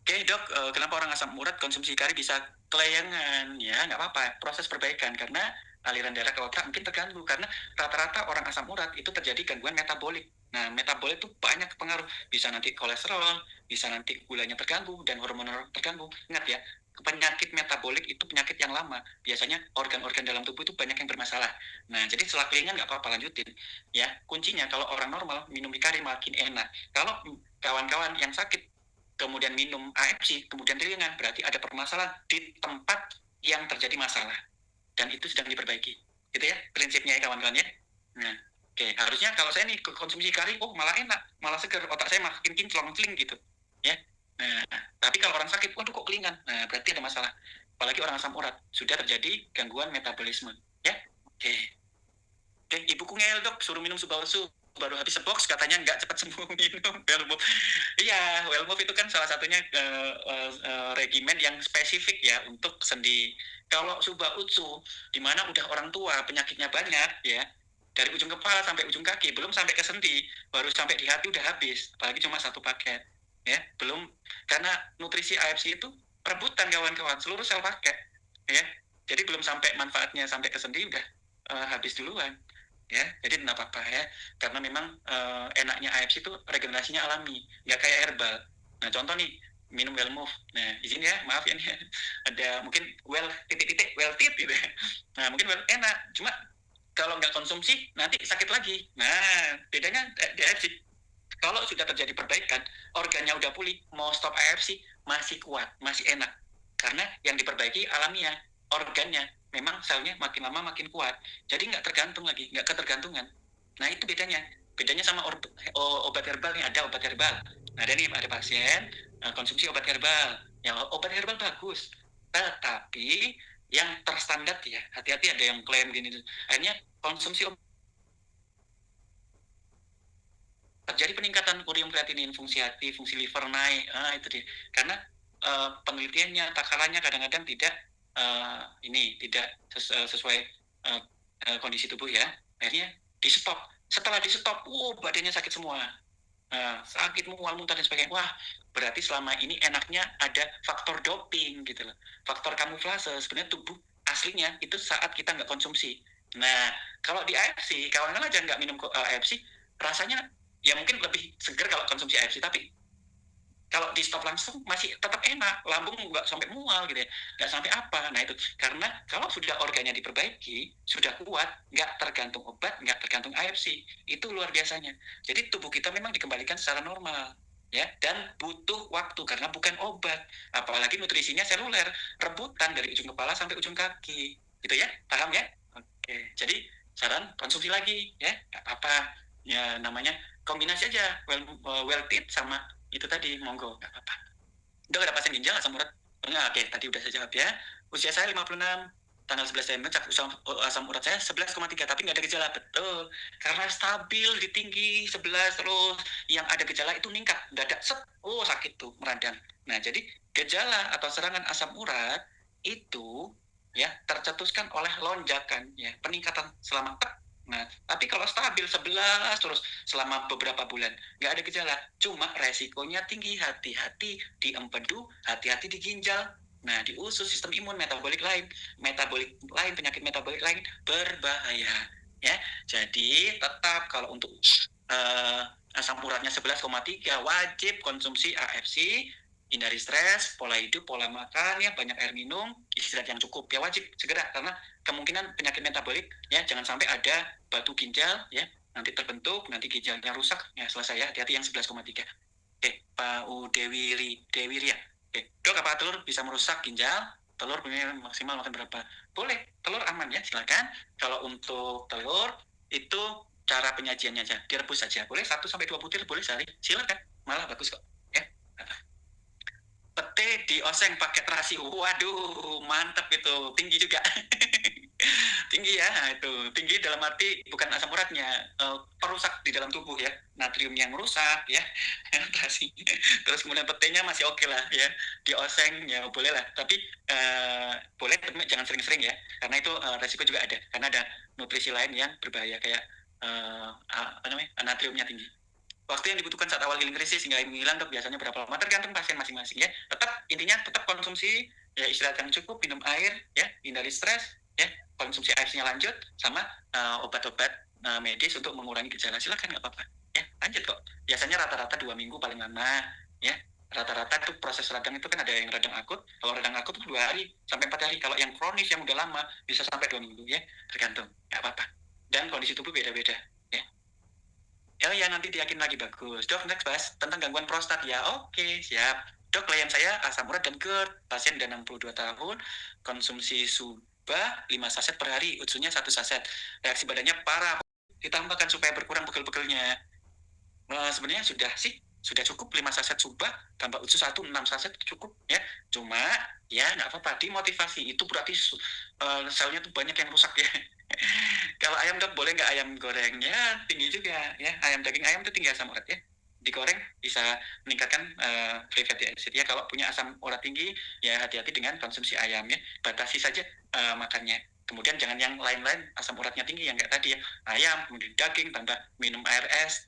Oke dok, kenapa orang asam urat konsumsi kari bisa kelayangan? Ya nggak apa-apa, proses perbaikan karena aliran darah ke otak mungkin terganggu karena rata-rata orang asam urat itu terjadi gangguan metabolik. Nah, metabolik itu banyak pengaruh, bisa nanti kolesterol, bisa nanti gulanya terganggu dan hormon terganggu. Ingat ya, penyakit metabolik itu penyakit yang lama. Biasanya organ-organ dalam tubuh itu banyak yang bermasalah. Nah, jadi setelah kelingan nggak apa-apa lanjutin. Ya, kuncinya kalau orang normal minum kari makin enak. Kalau kawan-kawan yang sakit kemudian minum AFC, kemudian ringan, berarti ada permasalahan di tempat yang terjadi masalah. Dan itu sedang diperbaiki. Gitu ya, prinsipnya ya kawan-kawan ya. Nah, oke, harusnya kalau saya nih konsumsi kari, oh malah enak, malah seger, otak saya makin kinclong-kincling gitu. Ya. Nah, tapi kalau orang sakit, waduh kok kelingan. Nah, berarti ada masalah. Apalagi orang asam urat, sudah terjadi gangguan metabolisme. Ya, oke. Oke, ibuku ngel dok, suruh minum subalsu. Baru habis sebox katanya nggak cepat sembuh minum Wellmove. Iya, Wellmove itu kan salah satunya regimen yang spesifik ya untuk sendi. Kalau Suba Utsu, di mana udah orang tua penyakitnya banyak ya, dari ujung kepala sampai ujung kaki, belum sampai ke sendi, baru sampai di hati udah habis, apalagi cuma satu paket ya, belum, karena nutrisi AFC itu perebutan kawan-kawan, seluruh sel pakai ya, jadi belum sampai manfaatnya sampai ke sendi udah habis duluan ya, jadi tidak apa-apa ya, karena memang enaknya AFC itu regenerasinya alami, nggak kayak herbal. Nah contoh nih, minum Wellmove, nah izin ya, maaf ya nih, ada mungkin titik-titik well tit gitu ya, nah mungkin well enak, cuma kalau nggak konsumsi nanti sakit lagi. Nah bedanya di AFC, kalau sudah terjadi perbaikan, organnya udah pulih, mau stop AFC masih kuat, masih enak, karena yang diperbaiki alamiah, organnya memang selnya makin lama makin kuat, jadi nggak tergantung lagi, nggak ketergantungan. Nah itu bedanya sama obat herbal nih, ada obat herbal. Nah ada nih, ada pasien konsumsi obat herbal, yang obat herbal bagus, tetapi yang terstandar ya, hati-hati ada yang klaim gini, akhirnya konsumsi obat terjadi peningkatan kurium kreatinin, fungsi hati, fungsi liver naik, itu dia. Karena penelitiannya, takarannya kadang-kadang tidak tidak sesuai kondisi tubuh ya. Akhirnya di stop. Setelah di stop, badannya sakit semua. Sakit, mual, muntah dan sebagainya. Wah, berarti selama ini enaknya ada faktor doping gitu loh. Faktor kamuflase, sebenarnya tubuh aslinya itu saat kita nggak konsumsi. Nah, kalau di AFC, kawan-kawan aja nggak minum AFC, rasanya ya mungkin lebih segar kalau konsumsi AFC, tapi kalau di stop langsung masih tetap enak, lambung nggak sampai mual gitu ya, nggak sampai apa. Nah itu karena kalau sudah organnya diperbaiki, sudah kuat, nggak tergantung obat, nggak tergantung AFC, itu luar biasanya. Jadi tubuh kita memang dikembalikan secara normal ya, dan butuh waktu karena bukan obat, apalagi nutrisinya seluler, rebutan dari ujung kepala sampai ujung kaki, gitu ya, paham ya? Oke, jadi saran konsumsi lagi ya, nggak apa-apa ya, namanya kombinasi aja well teeth sama itu tadi, monggo, nggak apa-apa. Udah ada pasien ginjal asam urat? Enggak, oke, tadi udah saya jawab ya. Usia saya 56, tanggal 11 Desember, asam urat saya 11,3, tapi nggak ada gejala. Betul, karena stabil di tinggi 11, terus yang ada gejala itu meningkat, dadak set, oh sakit tuh, meradang. Nah, jadi gejala atau serangan asam urat itu ya tercetuskan oleh lonjakan ya, peningkatan selama Nah, tapi kalau stabil 11 terus selama beberapa bulan, nggak ada gejala. Cuma resikonya tinggi, hati-hati di empedu, hati-hati di ginjal. Nah, di usus, sistem imun, metabolik lain, penyakit metabolik lain berbahaya. Ya, jadi tetap kalau untuk asam uratnya 11,3 wajib konsumsi AFC, hindari stres, pola hidup, pola makan, ya banyak air minum, istirahat yang cukup, ya wajib segera karena kemungkinan penyakit metabolik ya jangan sampai ada batu ginjal ya nanti terbentuk, nanti ginjalnya rusak ya selesai ya, hati-hati yang 11,3. Pak Dewiri ya. Dok, apa telur bisa merusak ginjal? Telur punya maksimal makan berapa? Boleh, telur aman ya, silakan. Kalau untuk telur itu cara penyajiannya aja, direbus saja. Boleh 1 sampai 2 butir boleh sehari, silakan. Malah bagus kok. Ya. Pete dioseng pakai terasi. Waduh, mantep itu. Tinggi juga. Tinggi ya, nah, itu tinggi dalam arti bukan asam uratnya, perusak di dalam tubuh ya, natrium yang rusak ya, terasi. Terus kemudian petenya masih oke lah ya, dioseng ya boleh lah, tapi boleh tapi jangan sering-sering ya, karena itu resiko juga ada, karena ada nutrisi lain yang berbahaya kayak apa namanya, natriumnya tinggi. Waktu yang dibutuhkan saat awal healing krisis hingga hilang dok biasanya berapa lama? Tergantung pasien masing-masing ya. Tetap intinya tetap konsumsi ya, istirahat yang cukup, minum air ya, hindari stres ya, konsumsi airnya lanjut sama obat-obat medis untuk mengurangi gejala. Silakan nggak apa-apa ya, lanjut kok. Biasanya rata-rata 2 minggu paling lama ya. Rata-rata itu proses radang itu kan ada yang radang akut. Kalau radang akut itu 2 hari sampai 4 hari. Kalau yang kronis yang udah lama bisa sampai 2 minggu ya, tergantung. Nggak apa-apa. Dan kondisi tubuh beda-beda ya. Oh ya, nanti diyakin lagi bagus. Dok, next bahas tentang gangguan prostat ya. Oke, siap. Dok, klien saya asam urat dan GERD. Pasien udah 62 tahun, konsumsi suba 5 saset per hari, utsunya 1 saset. Reaksi badannya parah. Ditambahkan supaya berkurang pegel-pegelnya. Sebenarnya sudah cukup 5 saset suba tambah utsu 1, 6 saset cukup ya. Cuma ya nggak apa-apa, dimotivasi. Itu berarti selnya tuh banyak yang rusak ya. Kalau ayam dok boleh nggak ayam gorengnya tinggi juga ya, ayam daging ayam tuh tinggi asam urat ya, digoreng bisa meningkatkan free fatty acid ya. Kalau punya asam urat tinggi ya hati-hati dengan konsumsi ayam ya, batasi saja makannya. Kemudian jangan yang lain-lain asam uratnya tinggi yang kayak tadi ya, ayam kemudian daging tambah minum air es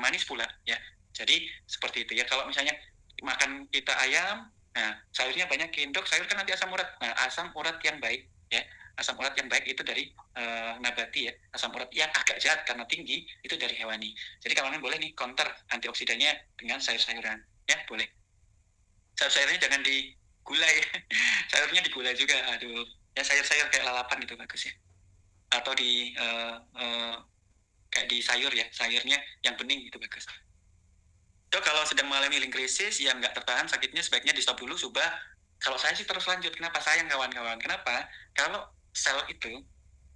manis pula ya. Jadi seperti itu ya. Kalau misalnya makan kita ayam, nah sayurnya banyakin dok, sayur kan nanti asam urat. Nah asam urat yang baik ya, asam urat yang baik itu dari nabati ya, asam urat yang agak jahat karena tinggi itu dari hewani. Jadi kalian boleh nih counter antioksidannya dengan sayur-sayuran ya, boleh. Sayur-sayurnya jangan digulai, sayurnya digulai juga, aduh ya, sayur-sayur kayak lalapan itu bagus ya, atau di kayak di sayur ya, sayurnya yang bening itu bagus. Dok, kalau sedang mengalami healing krisis yang nggak tertahan sakitnya sebaiknya di stop dulu, subah. Kalau saya sih terus lanjut. Kenapa? Sayang kawan-kawan. Kenapa? Kalau sel itu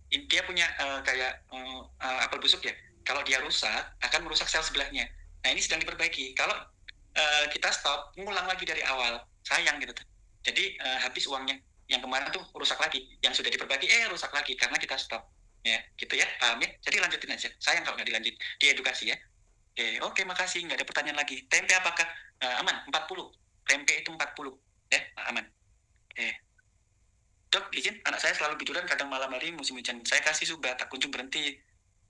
dia punya kayak apel busuk ya. Kalau dia rusak, akan merusak sel sebelahnya. Nah ini sedang diperbaiki. Kalau kita stop, ngulang lagi dari awal. Sayang gitu. Jadi habis uangnya. Yang kemarin tuh rusak lagi. Yang sudah diperbaiki, rusak lagi. Karena kita stop. Ya, gitu ya. Paham ya? Jadi lanjutin aja. Sayang kalau nggak dilanjut. Di edukasi ya. Oke, makasih. Nggak ada pertanyaan lagi. Tempe apakah aman? 40. Tempe itu 40. Ya, aman. Dok, izin, anak saya selalu tiduran kadang malam hari musim hujan. Saya kasih subah, tak kunjung berhenti.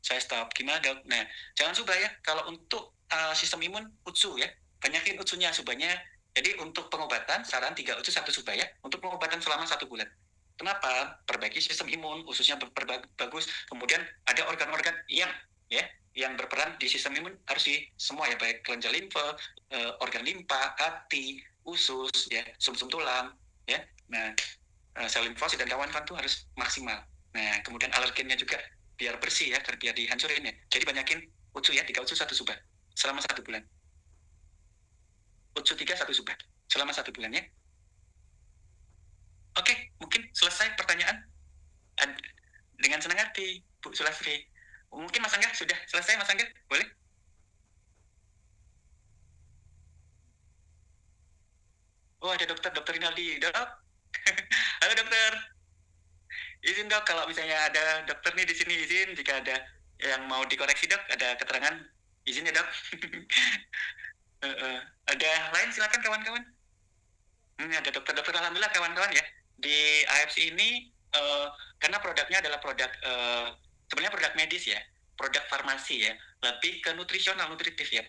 Saya stop. Gimana dok? Nah, jangan subah ya. Kalau untuk sistem imun, utsu ya. Banyakin utsunya, subahnya. Jadi untuk pengobatan, saran 3 utsu 1 subah ya. Untuk pengobatan selama 1 bulan. Kenapa? Perbaiki sistem imun, ususnya bagus. Kemudian ada organ-organ yang ya yang berperan di sistem imun harus di semua ya, baik kelenjar limfa, organ limpa, hati, usus, ya, sumsum tulang, ya. Nah, sel limfosit dan kawan-kawan tuh harus maksimal. Nah, kemudian alergennya juga biar bersih ya, biar dihancurin ya. Jadi banyakin UTSU ya, 3 UTSU 1 subat selama 1 bulan. UTSU 3 1 subat selama 1 bulan ya. Oke, mungkin selesai pertanyaan. Dengan senang hati, Bu Sulastri. Mungkin Mas Angga sudah selesai, Mas Angga? Boleh? Oh, ada dokter Rinaldi. Dok. Halo dokter. Izin dok, kalau misalnya ada dokter nih di sini, izin jika ada yang mau dikoreksi dok, ada keterangan, izin ya dok. Ada lain silakan kawan-kawan. Ada dokter-dokter, alhamdulillah kawan-kawan ya. Di AFC ini karena produknya adalah produk sebenarnya produk medis ya, produk farmasi ya, lebih ke nutrisional, nutritif ya.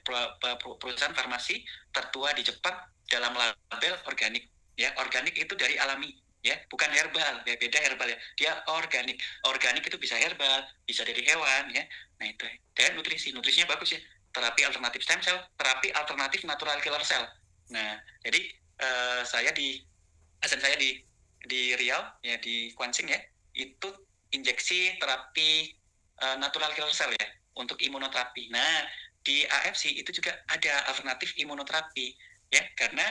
Perusahaan farmasi tertua di Jepang dalam label organik ya. Organik itu dari alami ya, bukan herbal ya, beda herbal ya. Dia organik. Organik itu bisa herbal, bisa dari hewan ya. Nah itu. Dan nutrisinya bagus ya. Terapi alternatif stem cell, terapi alternatif natural killer cell. Nah, jadi asal saya di Riau ya, di Kuansing ya, itu injeksi terapi natural killer cell ya untuk imunoterapi. Nah, di AFC itu juga ada alternatif imunoterapi ya, karena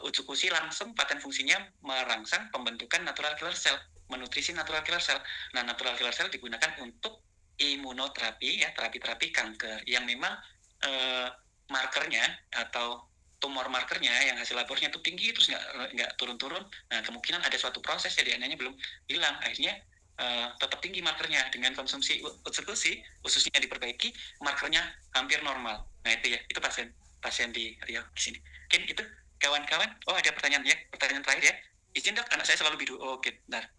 Utsukushi langsung paten fungsinya merangsang pembentukan natural killer cell, menutrisi natural killer cell. Nah, natural killer cell digunakan untuk imunoterapi ya, terapi-terapi kanker yang memang markernya atau tumor markernya yang hasil labornya itu tinggi terus nggak turun-turun. Nah, kemungkinan ada suatu proses ya, DNA-nya belum hilang, akhirnya tetap tinggi markernya. Dengan konsumsi Utsukushi ususnya diperbaiki, markernya hampir normal. Nah itu ya, itu pasien di Riau di sini. Mungkin itu kawan-kawan. Oh, ada pertanyaan ya, pertanyaan terakhir ya. Izin dok, anak saya selalu biru. Oke, bentar.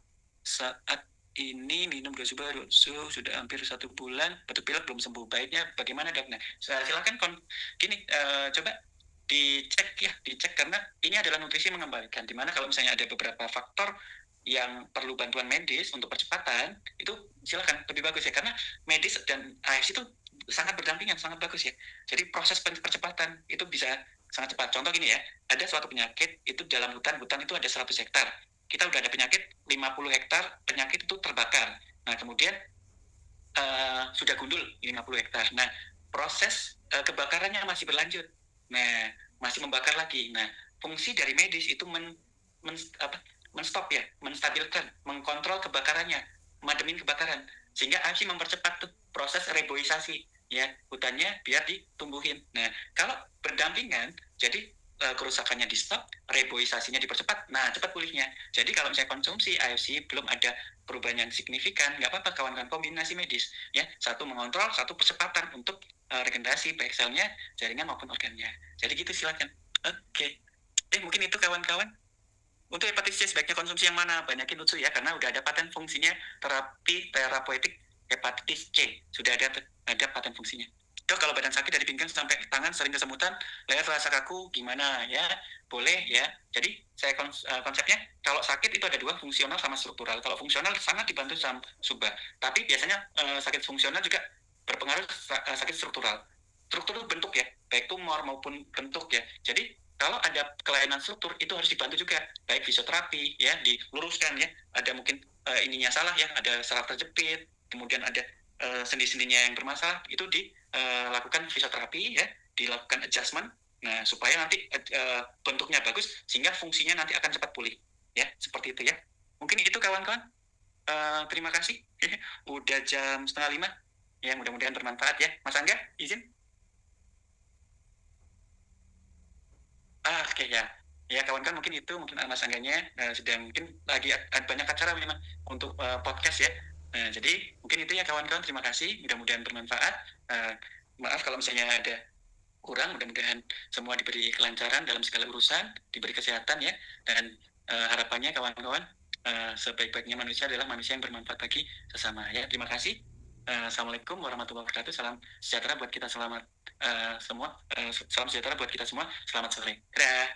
Saat ini minum sudah hampir 1 bulan, batuk pilek belum sembuh. Baiknya bagaimana dok? Nah, silakan gini, coba dicek karena ini adalah nutrisi mengembalikan. Dimana kalau misalnya ada beberapa faktor yang perlu bantuan medis untuk percepatan, itu silakan, lebih bagus ya, karena medis dan AFC itu sangat berdampingan, sangat bagus ya. Jadi proses percepatan itu bisa sangat cepat. Contoh gini ya, ada suatu penyakit itu dalam hutan itu ada 100 hektar. Kita udah ada penyakit 50 hektar, penyakit itu terbakar. Nah, kemudian sudah gundul 50 hektar. Nah, proses kebakarannya masih berlanjut. Nah, masih membakar lagi. Nah, fungsi dari medis itu menstop ya, menstabilkan, mengkontrol kebakarannya, mademin kebakaran, sehingga AFC mempercepat tuh proses reboisasi ya, hutannya biar ditumbuhin. Nah, kalau berdampingan, jadi kerusakannya di stop, reboisasinya dipercepat, nah cepat pulihnya. Jadi kalau misalnya konsumsi AFC belum ada perubahan yang signifikan, nggak apa-apa kawan-kawan, kombinasi medis ya, satu mengontrol, satu percepatan untuk regenerasi baik selnya, jaringan maupun organnya. Jadi gitu, silakan. Oke. Mungkin itu kawan-kawan. Untuk hepatitis C sebaiknya konsumsi yang mana? Banyakin UTSU ya, karena udah ada paten fungsinya terapi terapeutik hepatitis C. Sudah ada paten fungsinya. Dok, kalau badan sakit dari pinggang sampai tangan sering kesemutan, leher terasa kaku, gimana ya? Boleh ya. Jadi saya konsepnya kalau sakit itu ada dua, fungsional sama struktural. Kalau fungsional sangat dibantu sama subah. Tapi biasanya sakit fungsional juga berpengaruh sakit struktural. Struktur bentuk ya, baik tumor maupun bentuk ya. Jadi kalau ada kelainan struktur itu harus dibantu juga, baik fisioterapi ya, diluruskan ya. Ada mungkin ininya salah ya, ada saraf terjepit, kemudian ada sendi-sendinya yang bermasalah, itu dilakukan fisioterapi ya, dilakukan adjustment. Nah, supaya nanti bentuknya bagus sehingga fungsinya nanti akan cepat pulih. Ya, seperti itu ya. Mungkin itu kawan-kawan. Terima kasih. Udah jam 4:30. Ya, mudah-mudahan bermanfaat ya. Mas Angga, izin? Oke ya. Ya kawan-kawan, mungkin itu, mungkin Mas Angganya sedang mungkin lagi ada banyak acara memang untuk podcast ya. Jadi mungkin itu ya kawan-kawan, terima kasih, mudah-mudahan bermanfaat. Maaf kalau misalnya ada kurang, mudah-mudahan semua diberi kelancaran dalam segala urusan, diberi kesehatan ya, dan harapannya kawan-kawan sebaik-baiknya manusia adalah manusia yang bermanfaat bagi sesama ya. Terima kasih. Assalamualaikum warahmatullahi wabarakatuh. Salam sejahtera buat kita selamat semua. Salam sejahtera buat kita semua. Selamat sore. Dadah.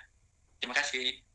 Terima kasih.